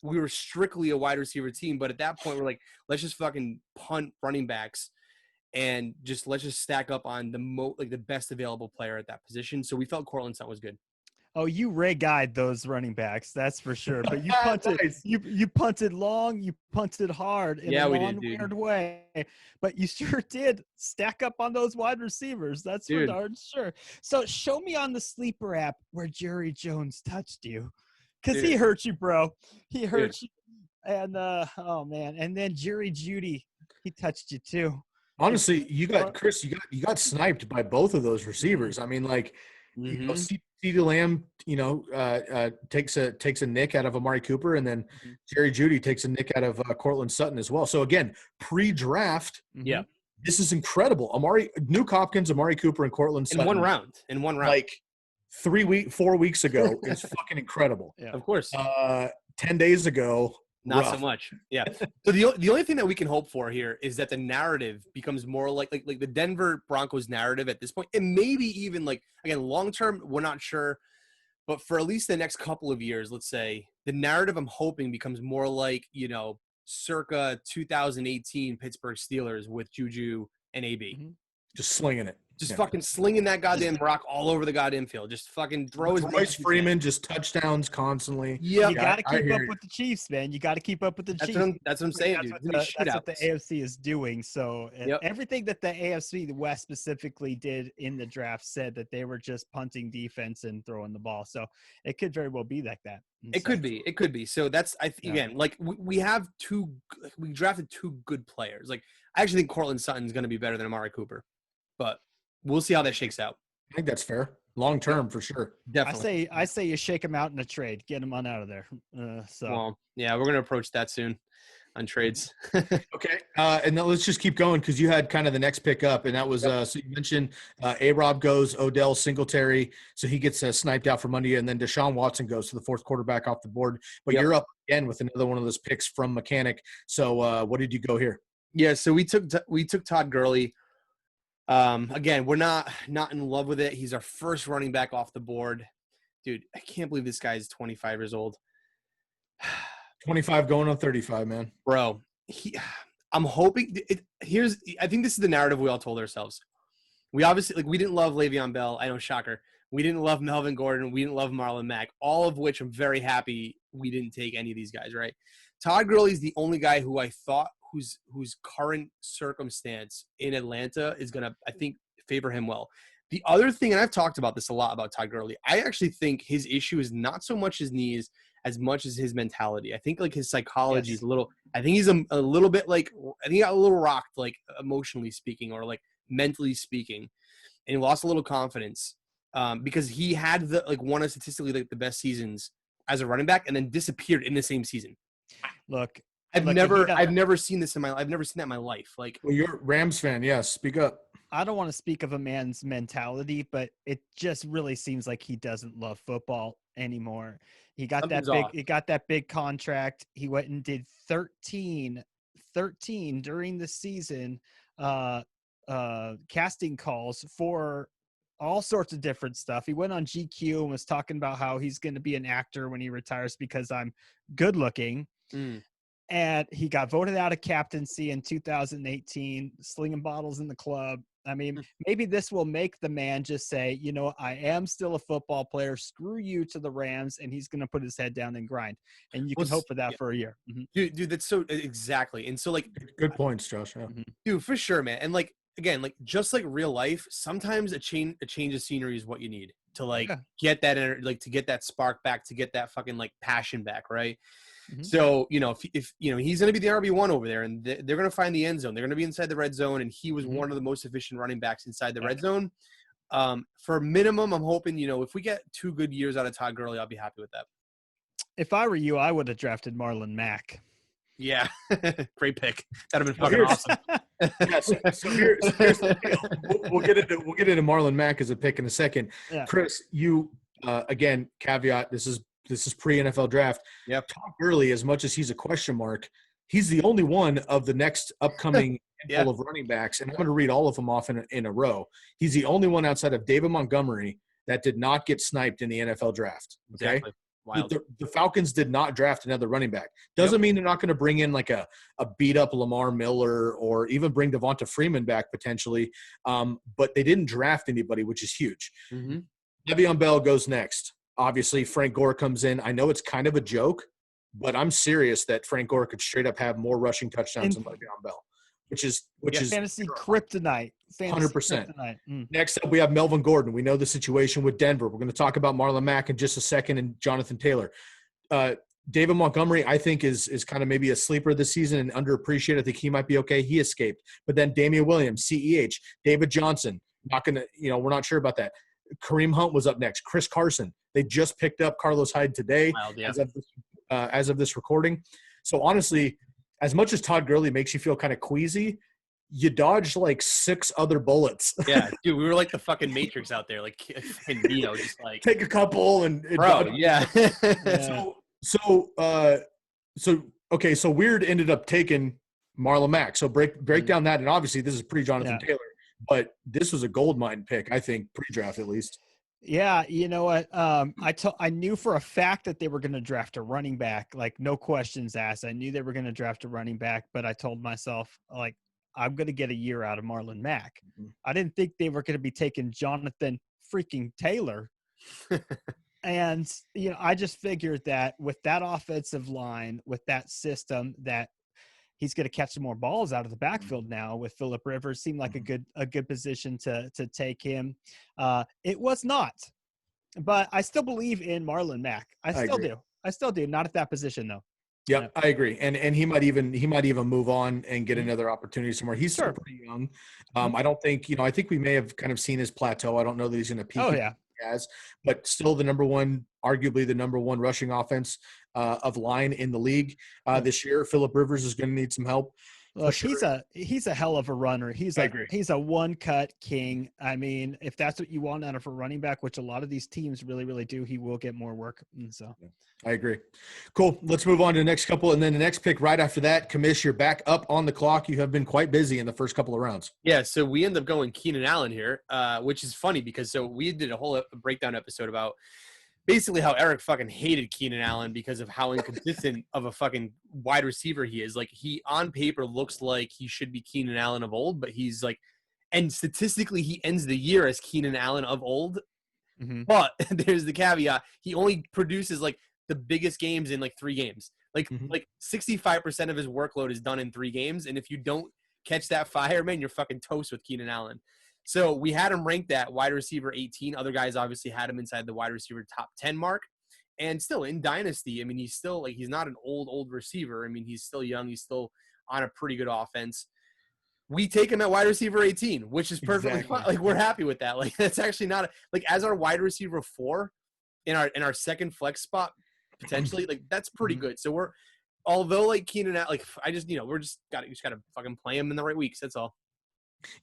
S2: We were strictly a wide receiver team, but at that point, we're like, let's just fucking punt running backs. And let's just stack up on the best available player at that position. So we felt Cortland Sutton was good.
S3: Oh, you Ray Guyed those running backs, that's for sure. But you punted,
S1: Nice.
S3: you punted long, you punted hard in
S2: Yeah,
S3: a
S2: we did,
S3: long,
S2: dude.
S3: weird way. But you sure did stack up on those wide receivers. That's for
S2: Dude.
S3: darn sure. So show me on the sleeper app where Jerry Jones touched you, because he
S2: Dude.
S3: hurt you, bro. He hurt
S2: Dude.
S3: you. And oh man, and then Jerry Judy, he touched you too.
S1: Honestly, you got Chris. You got sniped by both of those receivers. I mean, like, you know, CeeDee Lamb, you know, takes a nick out of Amari Cooper, and then Jerry Judy takes a nick out of Cortland Sutton as well. So again, pre-draft,
S2: Yeah.
S1: this is incredible. Nuke Hopkins, Amari Cooper, and Cortland Sutton
S2: In one round.
S1: like 4 weeks ago is fucking incredible.
S3: Yeah.
S2: Of course.
S1: 10 days ago,
S2: Not
S1: rough.
S2: so much. Yeah. So the only thing that we can hope for here is that the narrative becomes more like the Denver Broncos narrative at this point, and maybe even like, again, long term, we're not sure, but for at least the next couple of years, let's say, the narrative I'm hoping becomes more like, you know, circa 2018 Pittsburgh Steelers with Juju and AB.
S1: Just slinging it.
S2: Just fucking slinging that goddamn rock all over the goddamn field. Just fucking throw his
S1: Royce Freeman, just touchdowns constantly.
S2: Yeah,
S3: You got to
S1: I
S3: keep
S1: hear
S3: up
S1: you.
S3: with the Chiefs, man. You got to keep up with the
S2: that's
S3: Chiefs.
S2: what I'm saying, dude.
S3: That's what the AFC is doing. So everything that the AFC, the West specifically, did in the draft said that they were just punting defense and throwing the ball. So it could very well be like that.
S2: It could be. So that's again, like we drafted two good players. Like I actually think Cortland Sutton's going to be better than Amari Cooper, but we'll see how that shakes out.
S1: I think that's fair. Long term, for sure.
S2: Definitely.
S3: I say you shake him out in a trade, get him on out of there.
S2: Well, yeah, we're going to approach that soon on trades.
S1: Okay. And then let's just keep going because you had kind of the next pick up, and that was so you mentioned A-Rob goes, Odell Singletary, so he gets sniped out from under you, and then Deshaun Watson goes to the fourth quarterback off the board. But you're up again with another one of those picks from Mechanic. So what did you go here?
S2: Yeah, so we took Todd Gurley. Again, we're not in love with it. He's our first running back off the board. Dude, I can't believe this guy is 25 years old.
S1: 25 going on 35, man.
S2: Bro, I'm hoping I think this is the narrative we all told ourselves. We obviously, we didn't love Le'Veon Bell. I know, shocker. We didn't love Melvin Gordon. We didn't love Marlon Mack, all of which I'm very happy we didn't take any of these guys, right? Todd Gurley is the only guy who I thought whose current circumstance in Atlanta is going to, I think, favor him well. The other thing, and I've talked about this a lot about Todd Gurley, I actually think his issue is not so much his knees as much as his mentality. I think like his psychology is I think he's a little bit like, I think he got a little rocked, like emotionally speaking or like mentally speaking. And he lost a little confidence because he had one of statistically the best seasons as a running back and then disappeared in the same season.
S3: Look,
S2: I've never seen this I've never seen that in my life. Like,
S1: well, you're a Rams fan. Yes. Speak up.
S3: I don't want to speak of a man's mentality, but it just really seems like he doesn't love football anymore. He got that big contract. He went and did 13 during the season, casting calls for all sorts of different stuff. He went on GQ and was talking about how he's going to be an actor when he retires because I'm good looking. And he got voted out of captaincy in 2018, slinging bottles in the club. I mean, maybe this will make the man just say, you know, I am still a football player. Screw you to the Rams. And he's going to put his head down and grind. And you can hope for that for a year.
S2: Dude, that's so exactly. And so like,
S1: good points, Josh. Yeah.
S2: Dude, for sure, man. And like, again, like just like real life, sometimes a change of scenery is what you need to like get that energy, like to get that spark back, to get that fucking like passion back. Right. So, you know, if you know, he's going to be the RB1 over there and they're going to find the end zone. They're going to be inside the red zone. And he was one of the most efficient running backs inside the red zone. For minimum, I'm hoping, you know, if we get 2 good years out of Todd Gurley, I'll be happy with that. If
S3: I were you, I would have drafted Marlon Mack.
S2: Yeah. Great pick. That'd have been fucking awesome.
S1: So here's the deal. We'll get into Marlon Mack as a pick in a second. Yeah. Chris, you, again, caveat, this is pre-NFL draft.
S2: Yep.
S1: Todd Gurley, as much as he's a question mark, he's the only one of the next upcoming handful of running backs, and I'm going to read all of them off in a row. He's the only one outside of David Montgomery that did not get sniped in the NFL draft. Okay?
S2: Exactly. Wild.
S1: The Falcons did not draft another running back. Doesn't mean they're not going to bring in like a beat-up Lamar Miller or even bring Devonta Freeman back potentially, but they didn't draft anybody, which is huge. Le'Veon Bell goes next. Obviously, Frank Gore comes in. I know it's kind of a joke, but I'm serious that Frank Gore could straight up have more rushing touchdowns than Le'Veon Bell, which is
S3: fantasy kryptonite.
S1: 100%.
S3: Kryptonite.
S1: Next up, we have Melvin Gordon. We know the situation with Denver. We're going to talk about Marlon Mack in just a second and Jonathan Taylor. David Montgomery, I think, is kind of maybe a sleeper this season and underappreciated. I think he might be okay. He escaped. But then Damian Williams, CEH, David Johnson, not going to, we're not sure about that. Kareem Hunt was up next. Chris Carson. They just picked up Carlos Hyde today as of this recording. So, honestly, as much as Todd Gurley makes you feel kind of queasy, you dodged like 6 other bullets.
S2: Yeah, dude, we were like the fucking Matrix out there, like Neo, just like
S1: take a couple and
S2: bro, yeah.
S1: So Weird ended up taking Marlon Mack. So break down that, and obviously this is pre-Jonathan Taylor, but this was a gold mine pick, I think, pre-draft at least.
S3: Yeah, you know what? I knew for a fact that they were going to draft a running back, like no questions asked. I knew they were going to draft a running back, but I told myself, like, I'm going to get a year out of Marlon Mack. Mm-hmm. I didn't think they were going to be taking Jonathan freaking Taylor. And, I just figured that with that offensive line, with that system, that he's going to catch some more balls out of the backfield now with Phillip Rivers. Seemed like a good position to take him. It was not, but I still believe in Marlon Mack. I still do. Not at that position though.
S1: Yep, I agree. And he might even move on and get another opportunity somewhere. He's still pretty young. I don't think, I think we may have kind of seen his plateau. I don't know that he's going to peak.
S3: Oh yeah.
S1: But still arguably the number one rushing offense of line in the league this year. Phillip Rivers is going to need some help.
S3: Look, he's a hell of a runner. He's a one-cut king. I mean, if that's what you want out of a running back, which a lot of these teams really, really do, he will get more work. And so,
S1: I agree. Cool. Let's move on to the next couple, and then the next pick right after that. Commish, you're back up on the clock. You have been quite busy in the first couple of rounds.
S2: Yeah, so we end up going Keenan Allen here, which is funny because we did a whole breakdown episode about basically how Eric fucking hated Keenan Allen because of how inconsistent of a fucking wide receiver he is. Like, he on paper looks like he should be Keenan Allen of old, but he's like, and statistically he ends the year as Keenan Allen of old. Mm-hmm. But there's the caveat. He only produces like the biggest games in like 3 games. Like 65% of his workload is done in 3 games. And if you don't catch that fire, man, you're fucking toast with Keenan Allen. So we had him ranked at wide receiver 18. Other guys obviously had him inside the wide receiver top 10 mark. And still in Dynasty, I mean, he's still like, he's not an old receiver. I mean, he's still young. He's still on a pretty good offense. We take him at wide receiver 18, which is perfectly fine. Like, we're happy with that. Like, that's actually not like as our wide receiver 4 in our second flex spot, potentially, like that's pretty good. So although like Keenan, like I just, we're just gotta fucking play him in the right weeks. That's all.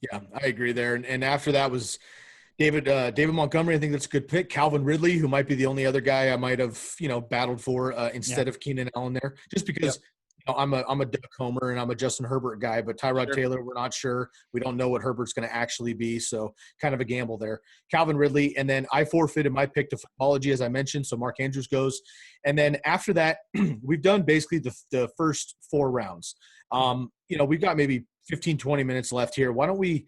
S1: Yeah, I agree there. And after that was David Montgomery. I think that's a good pick. Calvin Ridley, who might be the only other guy I might have, battled for instead of Keenan Allen there, just because I'm a Doug Homer and I'm a Justin Herbert guy, but Tyrod Taylor, we're not sure. We don't know what Herbert's going to actually be, so kind of a gamble there. Calvin Ridley, and then I forfeited my pick to Footballogy, as I mentioned, so Mark Andrews goes. And then after that, we've done basically the first 4 rounds. We've got maybe 15, 20 minutes left here. Why don't we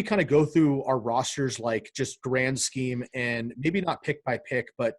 S1: kind of go through our rosters, like just grand scheme, and maybe not pick by pick, but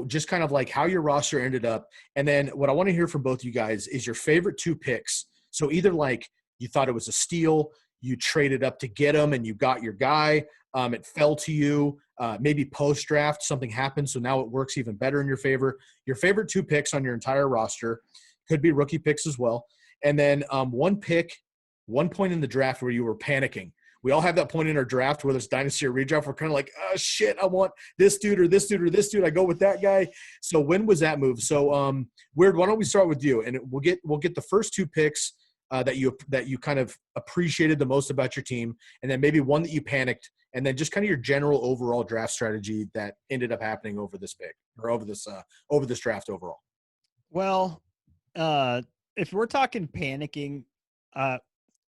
S1: just kind of like how your roster ended up. And then what I want to hear from both you guys is your favorite 2 picks. So either like you thought it was a steal, you traded up to get him and you got your guy, it fell to you, maybe post-draft something happened, so now it works even better in your favor. Your favorite 2 picks on your entire roster, could be rookie picks as well. And then one point in the draft where you were panicking. We all have that point in our draft, whether it's dynasty or redraft. We're kind of like, oh shit, I want this dude or this dude or this dude. I go with that guy. So when was that move? So Weird, why don't we start with you, and we'll get the first 2 picks that you kind of appreciated the most about your team, and then maybe one that you panicked, and then just kind of your general overall draft strategy that ended up happening over this pick or over this draft overall.
S3: Well, if we're talking panicking,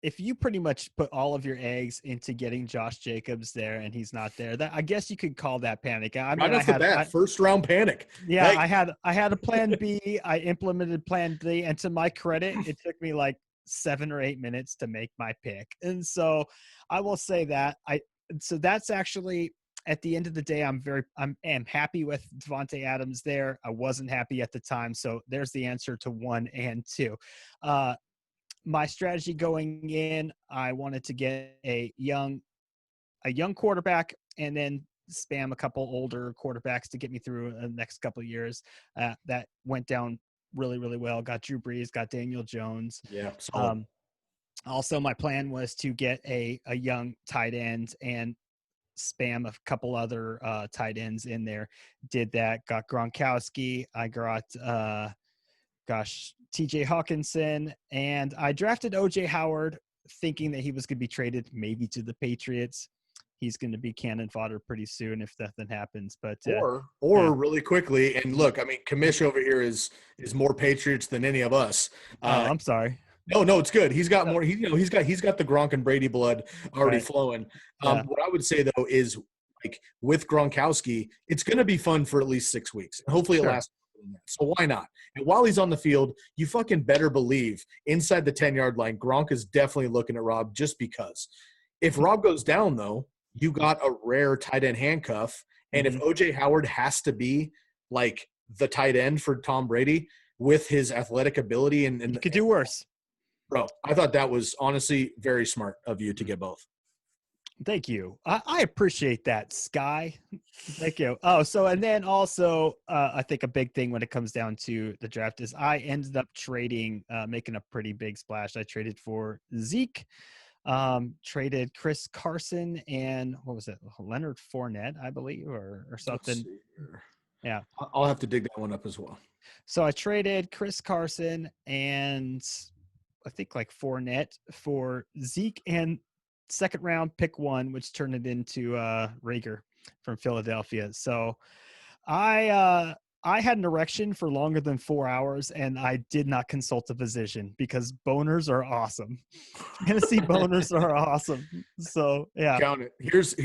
S3: if you pretty much put all of your eggs into getting Josh Jacobs there and he's not there, that I guess you could call that panic. I mean,
S1: right off the bat, first round panic.
S3: Yeah, like, I had a plan B. I implemented plan D, and to my credit, it took me like 7 or 8 minutes to make my pick. And so I will say that so that's actually at the end of the day, I'm happy with Devontae Adams there. I wasn't happy at the time. So there's the answer to 1 and 2. My strategy going in, I wanted to get a young quarterback and then spam a couple older quarterbacks to get me through the next couple of years. That went down really, really well. Got Drew Brees, got Daniel Jones.
S1: Yeah. Solid.
S3: Also, my plan was to get a young tight end and spam a couple other tight ends in there. Did that. Got Gronkowski. I got TJ Hawkinson, and I drafted OJ Howard thinking that he was going to be traded maybe to the Patriots. He's going to be cannon fodder pretty soon if nothing happens. But
S1: or really quickly, and look, I mean, Commish over here is more Patriots than any of us.
S3: I'm sorry.
S1: No, it's good. He's got more. He's got the Gronk and Brady blood already flowing. What I would say though is, like, with Gronkowski, it's going to be fun for at least 6 weeks. Hopefully it lasts. So why not? And while he's on the field, you fucking better believe inside the 10-yard line, Gronk is definitely looking at Rob just because. If Rob goes down though, you got a rare tight end handcuff. And if OJ Howard has to be like the tight end for Tom Brady with his athletic ability and
S3: you could do worse.
S1: Bro, I thought that was honestly very smart of you to get both.
S3: Thank you. I appreciate that, Sky. Thank you. Oh, so and then also I think a big thing when it comes down to the draft is I ended up trading, making a pretty big splash. I traded for Zeke, traded Chris Carson, and what was it? Leonard Fournette, I believe, or something. Yeah.
S1: I'll have to dig that one up as well.
S3: So I traded Chris Carson and I think like Fournette for Zeke and second round pick 1, which turned it into Rager from Philadelphia. So I had an erection for longer than 4 hours, and I did not consult a physician because boners are awesome. Fantasy boners are awesome. So yeah,
S1: count it. Here's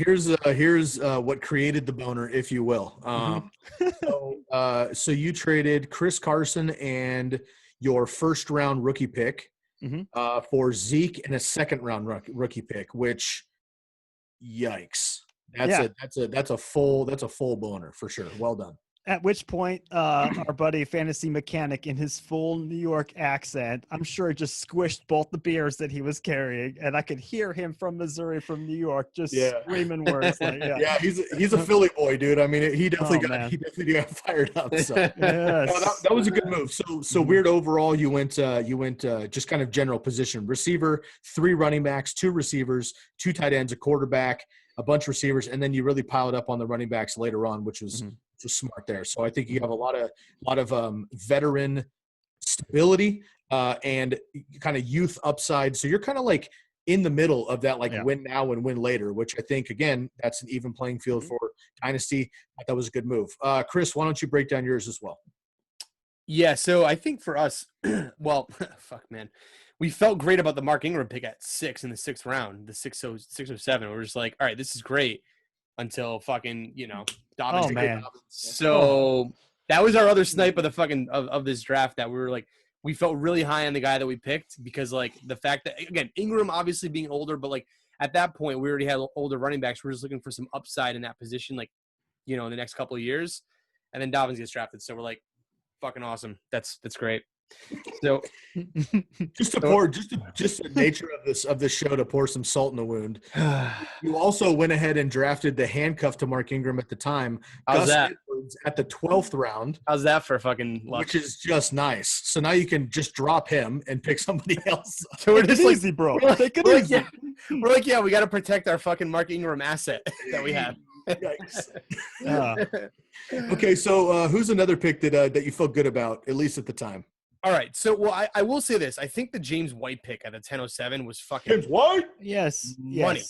S1: what created the boner, if you will. So you traded Chris Carson and your first round rookie pick for Zeke and a second round rookie pick, which, yikes. That's a full boner for sure. Well done.
S3: At which point, our buddy Fantasy Mechanic in his full New York accent, I'm sure just squished both the beers that he was carrying, and I could hear him from Missouri, from New York, just screaming words like, yeah,
S1: he's a Philly boy, dude. I mean, he definitely got fired up. So
S3: yes.
S1: that was a good move. So weird overall. You went just kind of general position: receiver, 3 running backs, 2 receivers, 2 tight ends, a quarterback, a bunch of receivers, and then you really piled up on the running backs later on, which was smart there. So I think you have a lot of veteran stability and kind of youth upside. So you're kind of like in the middle of that, win now and win later, which I think, again, that's an even playing field for Dynasty. I thought that was a good move. Chris, why don't you break down yours as well?
S2: Yeah, so I think for us, well, fuck, man. We felt great about the Mark Ingram pick at 6 in the 6th round, the 607. We're just like, all right, this is great until fucking, Dobbins.
S3: Oh, man.
S2: So that was our other snipe of the fucking of this draft, that we were like, we felt really high on the guy that we picked because, like, the fact that, again, Ingram obviously being older, but, like, at that point we already had older running backs. We're just looking for some upside in that position, like, in the next couple of years. And then Dobbins gets drafted. So we're like, fucking awesome. That's great. So
S1: just the nature of this show to pour some salt in the wound. You also went ahead and drafted the handcuff to Mark Ingram at the time.
S2: How's that?
S1: Edwards at the 12th round.
S2: How's that for fucking luck?
S1: Which is just nice. So now you can just drop him and pick somebody else.
S2: So we're just
S3: easy, bro. Take it easy.
S2: Yeah. We're like, we got to protect our fucking Mark Ingram asset that we have.
S1: Okay, so who's another pick that you felt good about, at least at the time?
S2: All right, so I will say this. I think the James White pick at the 10:07 was fucking
S1: James White.
S3: Yes,
S2: money.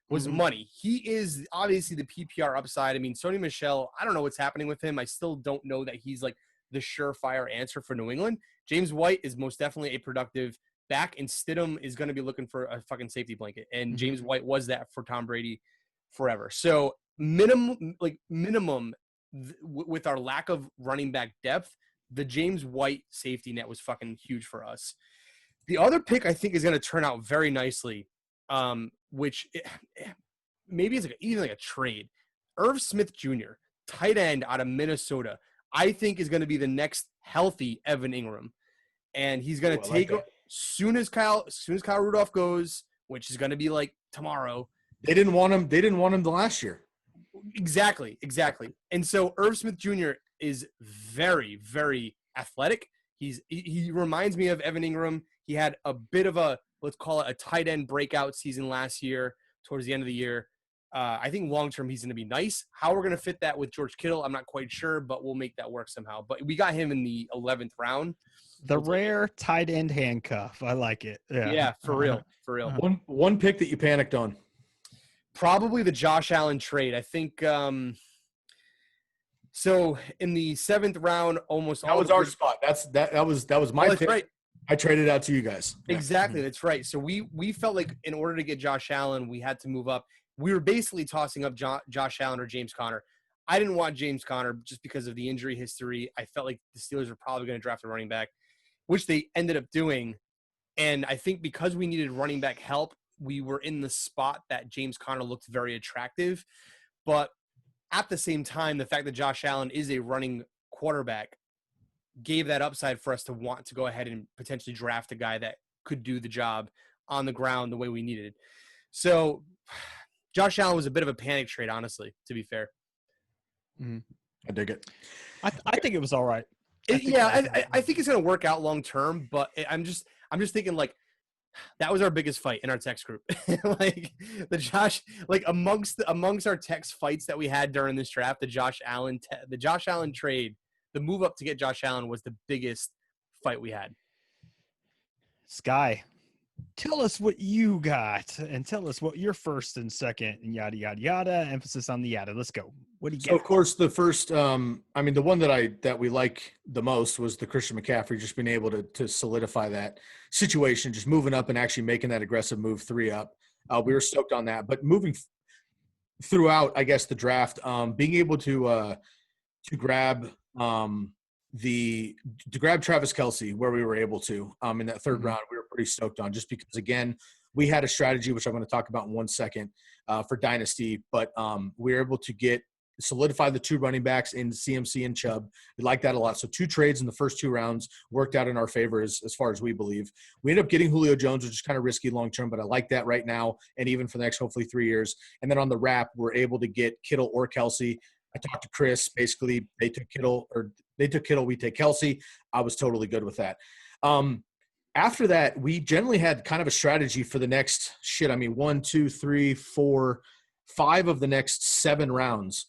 S2: Was money. He is obviously the PPR upside. I mean, Sony Michel, I don't know what's happening with him. I still don't know that he's like the surefire answer for New England. James White is most definitely a productive back, and Stidham is going to be looking for a fucking safety blanket, and James White was that for Tom Brady forever. So minimum with our lack of running back depth, the James White safety net was fucking huge for us. The other pick I think is going to turn out very nicely, which maybe it's even like a trade. Irv Smith Jr., tight end out of Minnesota, I think is going to be the next healthy Evan Ingram. And he's going to take soon as Kyle Rudolph goes, which is going to be like tomorrow.
S1: They didn't want him the last year.
S2: Exactly. And so Irv Smith Jr. is very, very athletic. He reminds me of Evan Ingram. He had a bit of a, let's call it a tight end breakout season last year, towards the end of the year. I think long-term he's going to be nice. How we're going to fit that with George Kittle, I'm not quite sure, but we'll make that work somehow. But we got him in the 11th round.
S3: The rare tight end handcuff. I like it.
S2: Yeah, for real.
S1: One pick that you panicked on.
S2: Probably the Josh Allen trade. I think so in the 7th round, almost
S1: that was our spot. That was my pick.
S2: Right.
S1: I traded out to you guys.
S2: Exactly. That's right. So we felt like in order to get Josh Allen, we had to move up. We were basically tossing up Josh Allen or James Conner. I didn't want James Conner just because of the injury history. I felt like the Steelers were probably going to draft a running back, which they ended up doing. And I think because we needed running back help, we were in the spot that James Conner looked very attractive. But at the same time, the fact that Josh Allen is a running quarterback gave that upside for us to want to go ahead and potentially draft a guy that could do the job on the ground the way we needed. So Josh Allen was a bit of a panic trade, honestly, to be fair.
S1: I dig it.
S3: I think it was all right.
S2: I think it's going to work out long term, but I'm just thinking like that was our biggest fight in our text group. Like the Josh, like amongst our text fights that we had during this draft, the Josh Allen trade, the move up to get Josh Allen was the biggest fight we had.
S3: Sky, tell us what you got and tell us what your first and second and yada, yada, yada. Emphasis on the yada. Let's go. What do you get?
S1: So, of course, the first, the one that we like the most was the Christian McCaffrey, just being able to solidify that situation, just moving up and actually making that aggressive move 3 up. We were stoked on that. But moving throughout, I guess, the draft, being able to grab to grab Travis Kelce where we were able to in that 3rd round, we were pretty stoked on, just because, again, we had a strategy, which I'm going to talk about in 1 second, for Dynasty, but we were able to solidify the 2 running backs in CMC and Chubb. We like that a lot. So 2 trades in the first 2 rounds worked out in our favor as far as we believe. We ended up getting Julio Jones, which is kind of risky long-term, but I like that right now and even for the next, hopefully, 3 years. And then on the wrap, we're able to get Kittle or Kelce. I talked to Chris. Basically, they took Kittle, we take Kelce. I was totally good with that. After that, we generally had kind of a strategy for the next 1, 2, 3, 4, 5 of the next 7 rounds.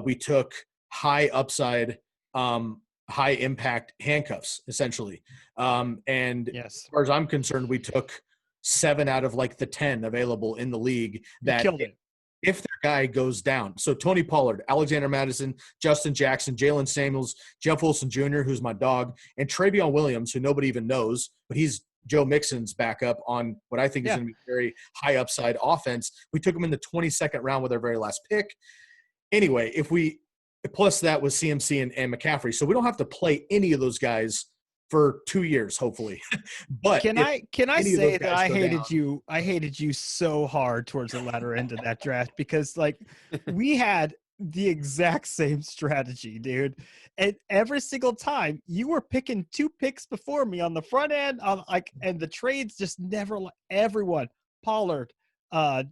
S1: We took high upside, high impact handcuffs, essentially. And
S3: yes,
S1: as far as I'm concerned, we took 7 out of like the 10 available in the league that
S3: killed it.
S1: If their guy goes down. So Tony Pollard, Alexander Madison, Justin Jackson, Jalen Samuels, Jeff Wilson Jr., who's my dog, and Travion Williams, who nobody even knows, but he's Joe Mixon's backup on what I think is going to be a very high upside offense. We took him in the 22nd round with our very last pick. Anyway, plus that was CMC and McCaffrey. So we don't have to play any of those guys for 2 years, hopefully. But
S3: can I say that I hated you so hard towards the latter end of that draft, because like we had the exact same strategy, dude. And every single time you were picking 2 picks before me on the front end, and the trades just never everyone, Pollard,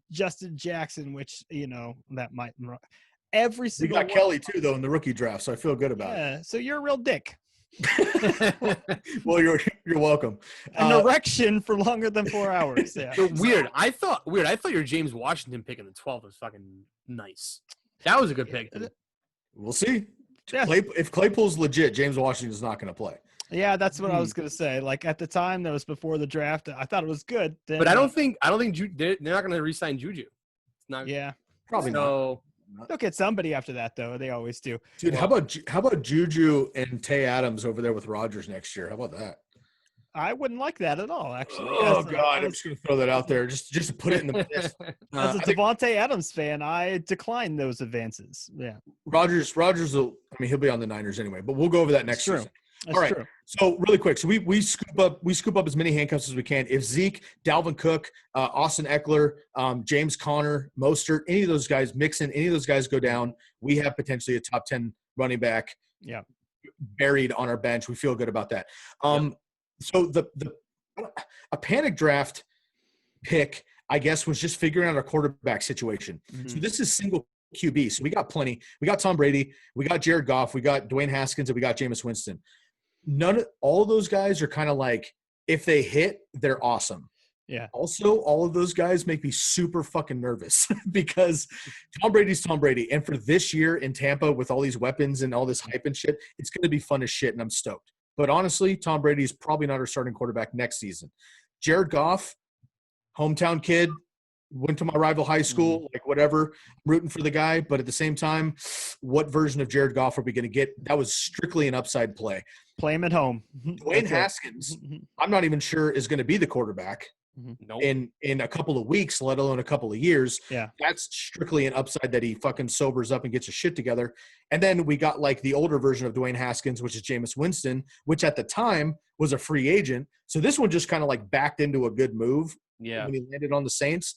S3: Justin Jackson, which that might every single.
S1: We got Kelly too though in the rookie draft, so I feel good about it.
S3: Yeah, so you're a real dick.
S1: Well, you're welcome.
S3: An erection for longer than 4 hours. Yeah.
S2: Weird. I thought your James Washington pick in the 12th was fucking nice. That was a good pick.
S1: We'll see.
S3: Yeah.
S1: If Claypool's legit, James Washington's not going to play.
S3: Yeah, that's what I was going to say. Like at the time, that was before the draft. I thought it was good. Then,
S2: but I don't think they're not going to re-sign Juju. It's not.
S3: Yeah,
S1: probably not.
S3: They'll get somebody after that, though. They always do.
S1: Dude, how about Juju and Tay Adams over there with Rodgers next year? How about that?
S3: I wouldn't like that at all, actually.
S1: Oh, God. I'm just going to throw that out there just to put it in the list.
S3: As a Devontae Adams fan, I decline those advances. Yeah.
S1: Rodgers will – he'll be on the Niners anyway, but we'll go over that next season.
S3: That's
S1: All right.
S3: true.
S1: So really quick, so we scoop up as many handcuffs as we can. If Zeke, Dalvin Cook, Austin Eckler, James Conner, Mostert, any of those guys, Mixon, any of those guys go down, we have potentially a top 10 running back buried on our bench. We feel good about that. So a panic draft pick, I guess, was just figuring out our quarterback situation.
S3: Mm-hmm.
S1: So this is single QB. So we got plenty. We got Tom Brady, we got Jared Goff, we got Dwayne Haskins, and we got Jameis Winston. All of those guys are kind of like, if they hit, they're awesome.
S3: Yeah.
S1: Also, all of those guys make me super fucking nervous because Tom Brady's Tom Brady. And for this year in Tampa with all these weapons and all this hype and shit, it's going to be fun as shit, and I'm stoked. But honestly, Tom Brady is probably not our starting quarterback next season. Jared Goff, hometown kid, went to my rival high school, like whatever, rooting for the guy. But at the same time, what version of Jared Goff are we going to get? That was strictly an upside play.
S3: Play him at home.
S1: Dwayne Haskins, I'm not even sure is going to be the quarterback in a couple of weeks, let alone a couple of years.
S3: Yeah.
S1: That's strictly an upside that he fucking sobers up and gets his shit together. And then we got like the older version of Dwayne Haskins, which is Jameis Winston, which at the time was a free agent. So this one just kind of like backed into a good move when he landed on the Saints.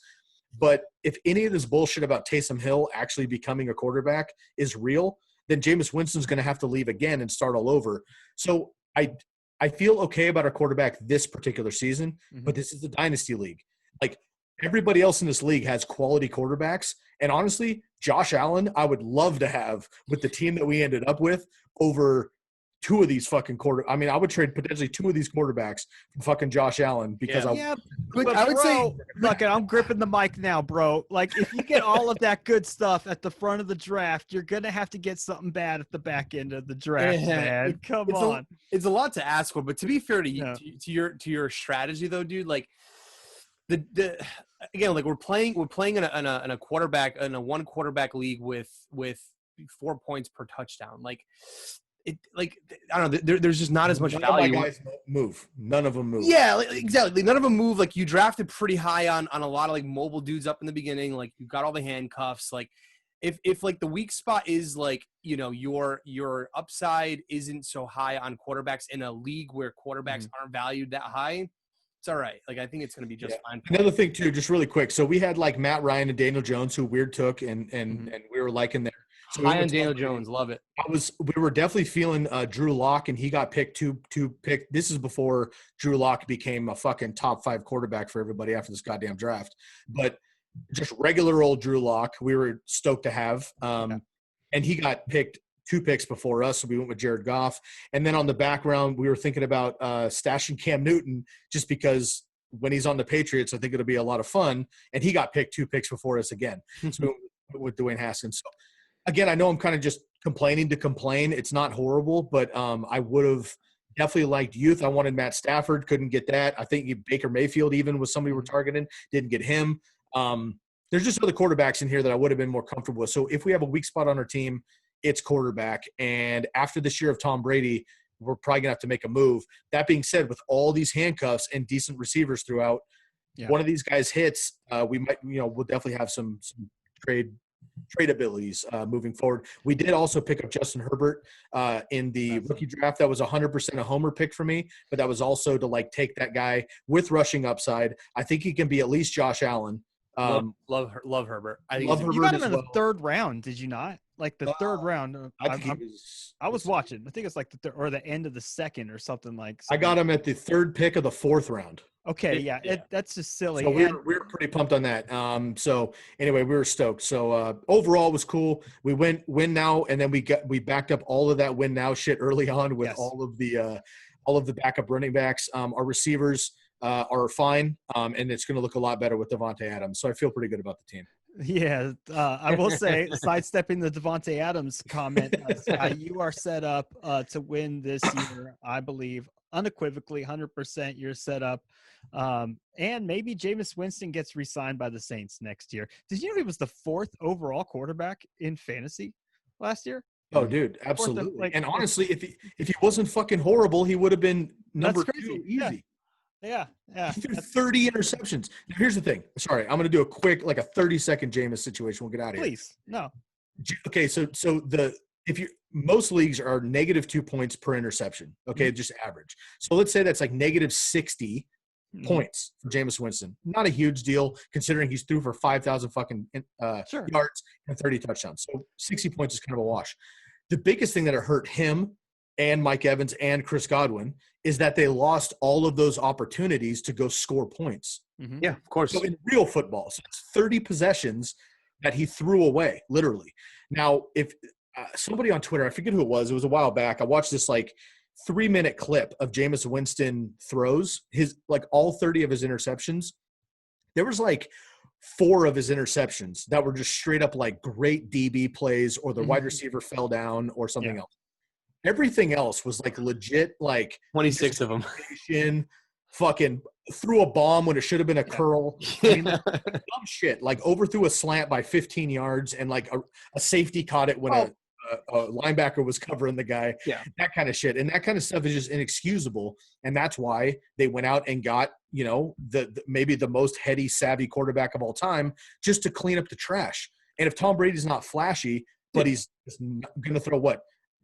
S1: But if any of this bullshit about Taysom Hill actually becoming a quarterback is real, then Jameis Winston's going to have to leave again and start all over. So I feel okay about our quarterback this particular season, but this is the dynasty league. Like everybody else in this league has quality quarterbacks. And honestly, Josh Allen, I would love to have with the team that we ended up with over two of these fucking I mean, I would trade potentially two of these quarterbacks for fucking Josh Allen because
S3: but I would say, look, I'm gripping the mic now, bro. Like, if you get all of that good stuff at the front of the draft, you're gonna have to get something bad at the back end of the draft, man. Come on.
S2: It's a lot to ask for, but to be fair to you, to your strategy though, dude, like the again, like we're playing in a quarterback in a one quarterback league with 4 points per touchdown, like. I don't know. There's just not as much value.
S1: None of my guys move. None of them move.
S2: Yeah, exactly. None of them move. Like you drafted pretty high on a lot of like mobile dudes up in the beginning. Like you got all the handcuffs. Like if like the weak spot is like your upside isn't so high on quarterbacks in a league where quarterbacks aren't valued that high, it's all right. Like I think it's going to be just fine.
S1: Another thing too, just really quick. So we had like Matt Ryan and Daniel Jones who Weird took and we were liking there. So
S2: high on Daniel Jones, love it.
S1: We were definitely feeling Drew Lock, and he got picked two pick. This is before Drew Lock became a fucking top 5 quarterback for everybody after this goddamn draft. But just regular old Drew Lock, we were stoked to have. And he got picked 2 picks before us, so we went with Jared Goff. And then on the background, we were thinking about stashing Cam Newton just because when he's on the Patriots, I think it'll be a lot of fun. And he got picked 2 picks before us again. So with Dwayne Haskins. So again, I know I'm kind of just complaining to complain. It's not horrible, but I would have definitely liked youth. I wanted Matt Stafford, couldn't get that. I think Baker Mayfield even was somebody we're targeting, didn't get him. There's just other quarterbacks in here that I would have been more comfortable with. So if we have a weak spot on our team, it's quarterback. And after this year of Tom Brady, we're probably going to have to make a move. That being said, with all these handcuffs and decent receivers throughout, one of these guys hits, we might, we'll definitely have some trade abilities moving forward. We did also pick up Justin Herbert in the rookie draft. That was 100% a homer pick for me, but that was also to like take that guy with rushing upside. I think he can be at least Josh Allen.
S2: Love Herbert. I think
S3: you got him in the 3rd round, did you not? Like the 3rd round. I was watching. I think it's like the end of the 2nd or something like.
S1: I got him at the 3rd pick of the 4th round.
S3: Okay, that's just silly.
S1: So we were pretty pumped on that. So anyway, we were stoked. So overall, it was cool. We win now, and then we backed up all of that win now shit early on with all of the backup running backs. Our receivers are fine, and it's going to look a lot better with Devontae Adams. So I feel pretty good about the team.
S3: Yeah, I will say, sidestepping the Devontae Adams comment, Sky, you are set up to win this year, I believe, unequivocally, 100% you're set up. And maybe Jameis Winston gets re-signed by the Saints next year. Did you know he was the 4th overall quarterback in fantasy last year?
S1: Oh, dude, absolutely. And honestly, if he wasn't fucking horrible, he would have been number 2 easy.
S3: Yeah.
S1: He threw 30 interceptions. Now, here's the thing. Sorry, I'm going to do a quick, like a 30-second Jameis situation. We'll get out of here.
S3: Please, no.
S1: Okay, so if you most leagues are -2 points per interception. Okay, just average. So let's say that's like -60 points for Jameis Winston. Not a huge deal considering he's threw for 5,000 fucking yards and 30 touchdowns. So 60 points is kind of a wash. The biggest thing that it hurt him and Mike Evans and Chris Godwin is that they lost all of those opportunities to go score points.
S2: Yeah, of course.
S1: So in real football, so it's 30 possessions that he threw away, literally. Now, if somebody on Twitter, I forget who it was a while back, I watched this like 3-minute clip of Jameis Winston throws, his like all 30 of his interceptions. There was like 4 of his interceptions that were just straight up like great DB plays, or the wide receiver fell down or something else. Everything else was like legit, like
S2: 26 of them.
S1: Fucking threw a bomb when it should have been a curl. I mean, like, dumb shit. Like overthrew a slant by 15 yards, and like a safety caught it when a linebacker was covering the guy.
S2: Yeah,
S1: that kind of shit, and that kind of stuff is just inexcusable. And that's why they went out and got the maybe the most heady, savvy quarterback of all time, just to clean up the trash. And if Tom Brady's not flashy, but he's going to throw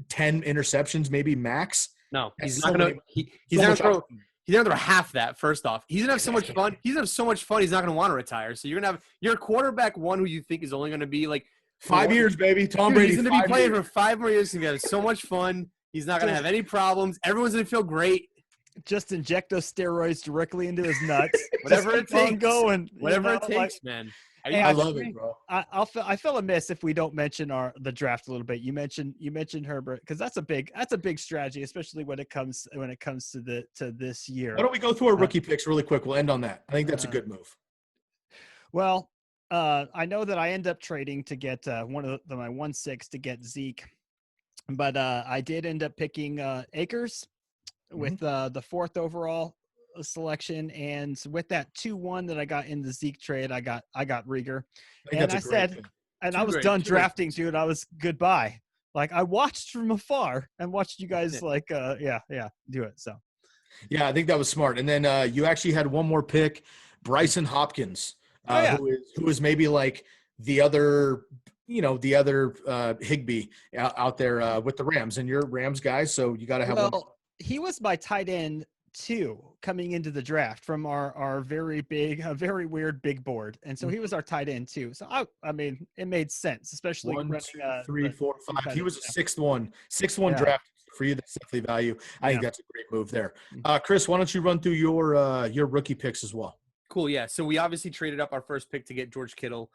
S1: 10 interceptions, maybe max.
S2: No, he's not going to. He's not going to throw. He's going to throw half that. First off, he's going to have so much fun. He's going to have so much fun. He's not going to want to retire. So you're going to have your quarterback one who you think is only going to be like
S1: 5 years, baby. Tom Brady.
S2: He's going to be playing for 5 more years. He's going to have so much fun. He's not going to have any problems. Everyone's going to feel great.
S3: Just inject those steroids directly into his nuts.
S2: Whatever it takes.
S3: Going.
S2: Whatever it takes, man.
S1: I love it, bro.
S3: I feel amiss if we don't mention the draft a little bit. You mentioned Herbert, because that's a big strategy, especially when it comes to this year.
S1: Why don't we go through our rookie picks really quick? We'll end on that. I think that's a good move.
S3: Well, I know that I end up trading to get my 1/6 to get Zeke, but I did end up picking Akers with the 4th overall selection, and with that 2-1 that I got in the Zeke trade, I got Rieger, and I said, and I was done drafting, dude. I was goodbye. Like I watched from afar and watched you guys do it. So
S1: yeah, I think that was smart. And then you actually had one more pick, Bryson Hopkins, who is maybe like the other Higbee out there with the Rams, and you're Rams guys, so you got to have one.
S3: He was my tight end 2 coming into the draft from our very weird big board, and so he was our tight end 2. So I mean, it made sense, especially
S1: 1, 2, 3, 4, 5. He was a 6th draft for you. That's definitely value. I think that's a great move there. Chris, why don't you run through your rookie picks as well?
S2: Cool, yeah. So we obviously traded up our first pick to get George Kittle.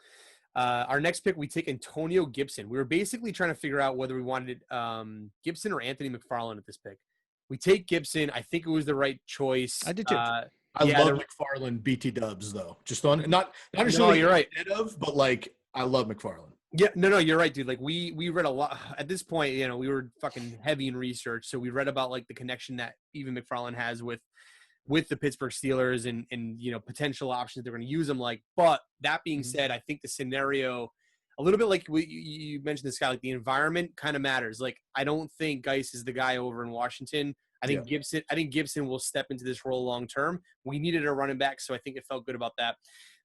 S2: Our next pick, we take Antonio Gibson. We were basically trying to figure out whether we wanted Gibson or Anthony McFarland at this pick. We take Gibson. I think it was the right choice.
S3: I did too.
S1: I love McFarland BT dubs though. Just on not necessarily.
S2: No, you're right.
S1: But like I love McFarland.
S2: Yeah, no, you're right, dude. Like we read a lot at this point. We were fucking heavy in research, so we read about like the connection that even McFarland has with the Pittsburgh Steelers and potential options they're going to use him like. But that being said, I think the scenario. A little bit like you mentioned this guy, like the environment kind of matters. Like I don't think Geis is the guy over in Washington. I think Gibson will step into this role long term. We needed a running back, so I think it felt good about that.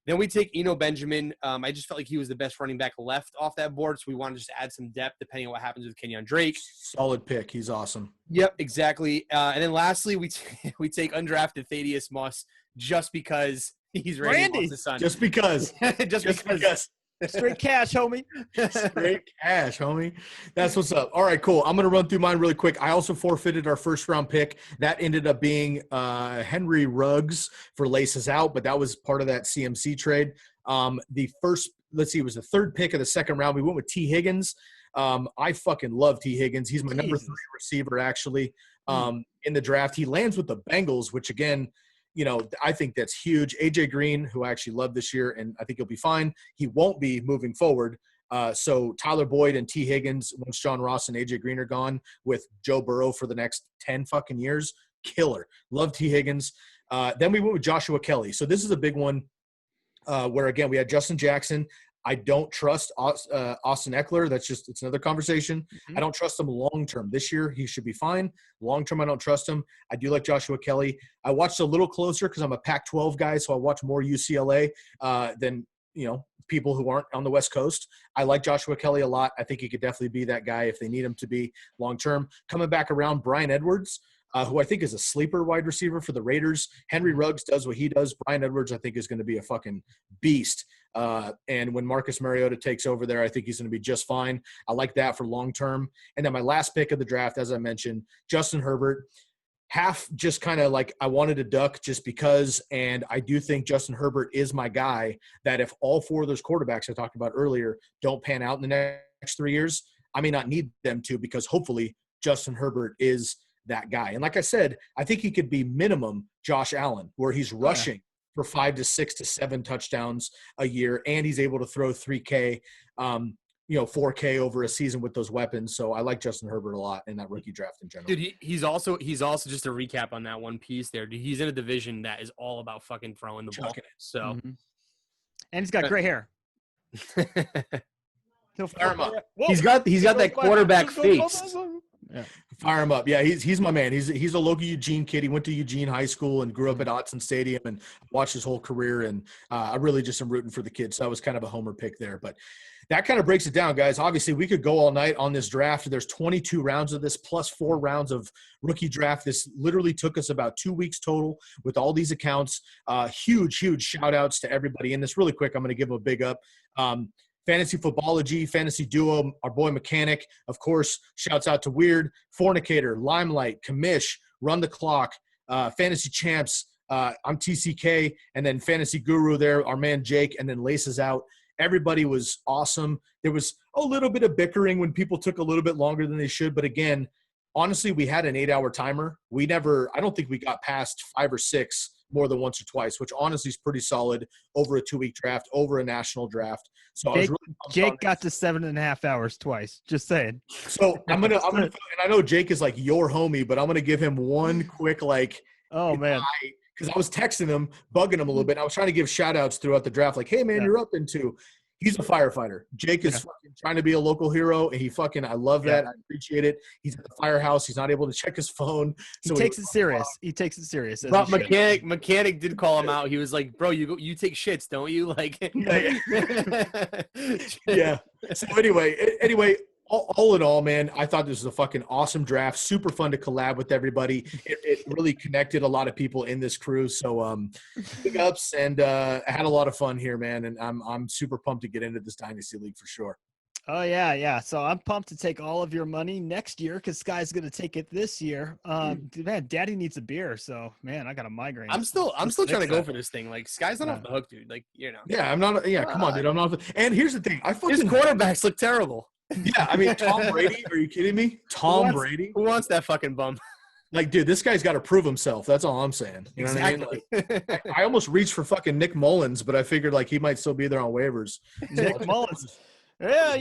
S2: Then we take Eno Benjamin. I just felt like he was the best running back left off that board, so we wanted to just add some depth depending on what happens with Kenyon Drake.
S1: Solid pick. He's awesome.
S2: Yep, exactly. And then lastly, we take undrafted Thaddeus Moss just because he's Randy Moss's son.
S1: Just because.
S2: just because.
S3: Straight cash, homie.
S1: Straight cash, homie. That's what's up. All right, cool. I'm going to run through mine really quick. I also forfeited our first-round pick. That ended up being Henry Ruggs for Laces Out, but that was part of that CMC trade. It was the 3rd pick of the 2nd round. We went with T. Higgins. I fucking love T. Higgins. He's my number 3 receiver, actually, in the draft. He lands with the Bengals, which, again – I think that's huge. AJ Green, who I actually love this year, and I think he'll be fine. He won't be moving forward. So Tyler Boyd and T. Higgins, once John Ross and AJ Green are gone, with Joe Burrow for the next 10 fucking years, killer. Love T. Higgins. Then we went with Joshua Kelly. So this is a big one where, again, we had Justin Jackson. I don't trust Austin Eckler. It's another conversation. I don't trust him long-term. This year, he should be fine. Long-term, I don't trust him. I do like Joshua Kelly. I watched a little closer because I'm a Pac-12 guy, so I watch more UCLA than people who aren't on the West Coast. I like Joshua Kelly a lot. I think he could definitely be that guy if they need him to be long-term. Coming back around, Brian Edwards, who I think is a sleeper wide receiver for the Raiders. Henry Ruggs does what he does. Brian Edwards, I think, is going to be a fucking beast. And when Marcus Mariota takes over there, I think he's going to be just fine. I like that for long-term. And then my last pick of the draft, as I mentioned, Justin Herbert. Half just kind of like I wanted to duck just because, and I do think Justin Herbert is my guy, that if all four of those quarterbacks I talked about earlier don't pan out in the next 3 years, I may not need them to, because hopefully Justin Herbert is that guy. And like I said, I think he could be minimum Josh Allen, where he's rushing for 5 to 6 to 7 touchdowns a year, and he's able to throw 3K, 4K over a season with those weapons. So I like Justin Herbert a lot in that rookie draft in general.
S2: Dude, he's also just a recap on that one piece there. Dude, he's in a division that is all about fucking throwing the ball. So,
S3: and he's got gray hair.
S2: He'll fire him up. He's got that quarterback face.
S1: Yeah. Fire him up. Yeah, he's my man. He's a local Eugene kid. He went to Eugene High School and grew up at Autzen Stadium and watched his whole career. And I really just am rooting for the kid. So I was kind of a homer pick there. But that kind of breaks it down, guys. Obviously, we could go all night on this draft. There's 22 rounds of this plus 4 rounds of rookie draft. This literally took us about 2 weeks total with all these accounts. Huge shout outs to everybody in this. Really quick, I'm going to give them a big up. Fantasy Footballogy, Fantasy Duo, our boy Mechanic, of course, shouts out to Weird, Fornicator, Limelight, Commish, Run the Clock, Fantasy Champs, I'm TCK, and then Fantasy Guru there, our man Jake, and then Laces Out. Everybody was awesome. There was a little bit of bickering when people took a little bit longer than they should, but again, honestly, we had an 8-hour timer. I don't think we got past 5 or 6 more than once or twice, which honestly is pretty solid over a 2-week draft, over a national draft. So
S3: Jake got to 7.5 hours twice. Just saying.
S1: So I'm gonna, and I know Jake is like your homie, but I'm gonna give him one quick
S3: man.
S1: Because I was texting him, bugging him a little bit. And I was trying to give shout outs throughout the draft, like, hey man, you're up into. He's a firefighter. Jake is fucking trying to be a local hero, and I love that. I appreciate it. He's at the firehouse. He's not able to check his phone.
S3: So he takes it serious. He takes it serious.
S2: But Mechanic did call him out. He was like, bro, you take shits, don't you? Like,
S1: yeah. So anyway, all in all, man, I thought this was a fucking awesome draft. Super fun to collab with everybody. It really connected a lot of people in this crew. So big ups, and I had a lot of fun here, man. And I'm super pumped to get into this Dynasty League for sure.
S3: Oh, yeah. So I'm pumped to take all of your money next year because Sky's going to take it this year. Man, Daddy needs a beer. So, man, I got a migraine.
S2: I'm still trying to go for this thing. Like, Sky's not off the hook, dude. Like,
S1: Yeah, I'm not. Yeah, come on, dude. I'm not. And here's the thing.
S2: His quarterbacks look terrible.
S1: Yeah, I mean, Tom Brady. Are you kidding me? Brady.
S2: Who wants that fucking bum?
S1: Like, dude, this guy's got to prove himself. That's all I'm saying. You know
S2: exactly.
S1: what I mean? Like, I almost reached for fucking Nick Mullins, but I figured like he might still be there on waivers.
S3: Nick Mullins. Yeah,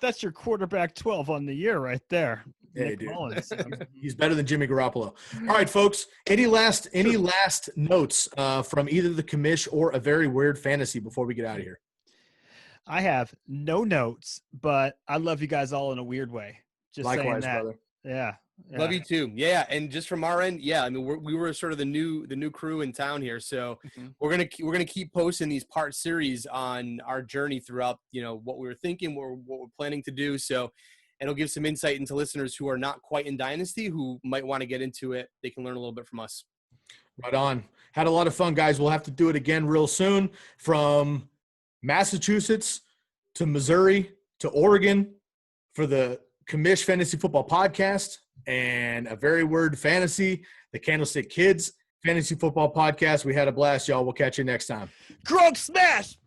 S3: that's your quarterback 12 on the year right there.
S1: Hey, dude. He's better than Jimmy Garoppolo. All right, folks. Any last notes from either the commish or a very weird fantasy before we get out of here?
S3: I have no notes, but I love you guys all in a weird way. Just
S1: likewise,
S3: saying that.
S1: brother.
S3: Yeah.
S2: Love you too. Yeah, and just from our end, I mean, we were sort of the new crew in town here, so we're gonna keep posting these part series on our journey throughout. What we were thinking, what we're planning to do. So, and it'll give some insight into listeners who are not quite in Dynasty, who might want to get into it. They can learn a little bit from us.
S1: Right on. Had a lot of fun, guys. We'll have to do it again real soon. From Massachusetts to Missouri to Oregon for the Commish Fantasy Football Podcast and a very word fantasy, the Candlestick Kids Fantasy Football Podcast. We had a blast, y'all. We'll catch you next time.
S3: Grog smash!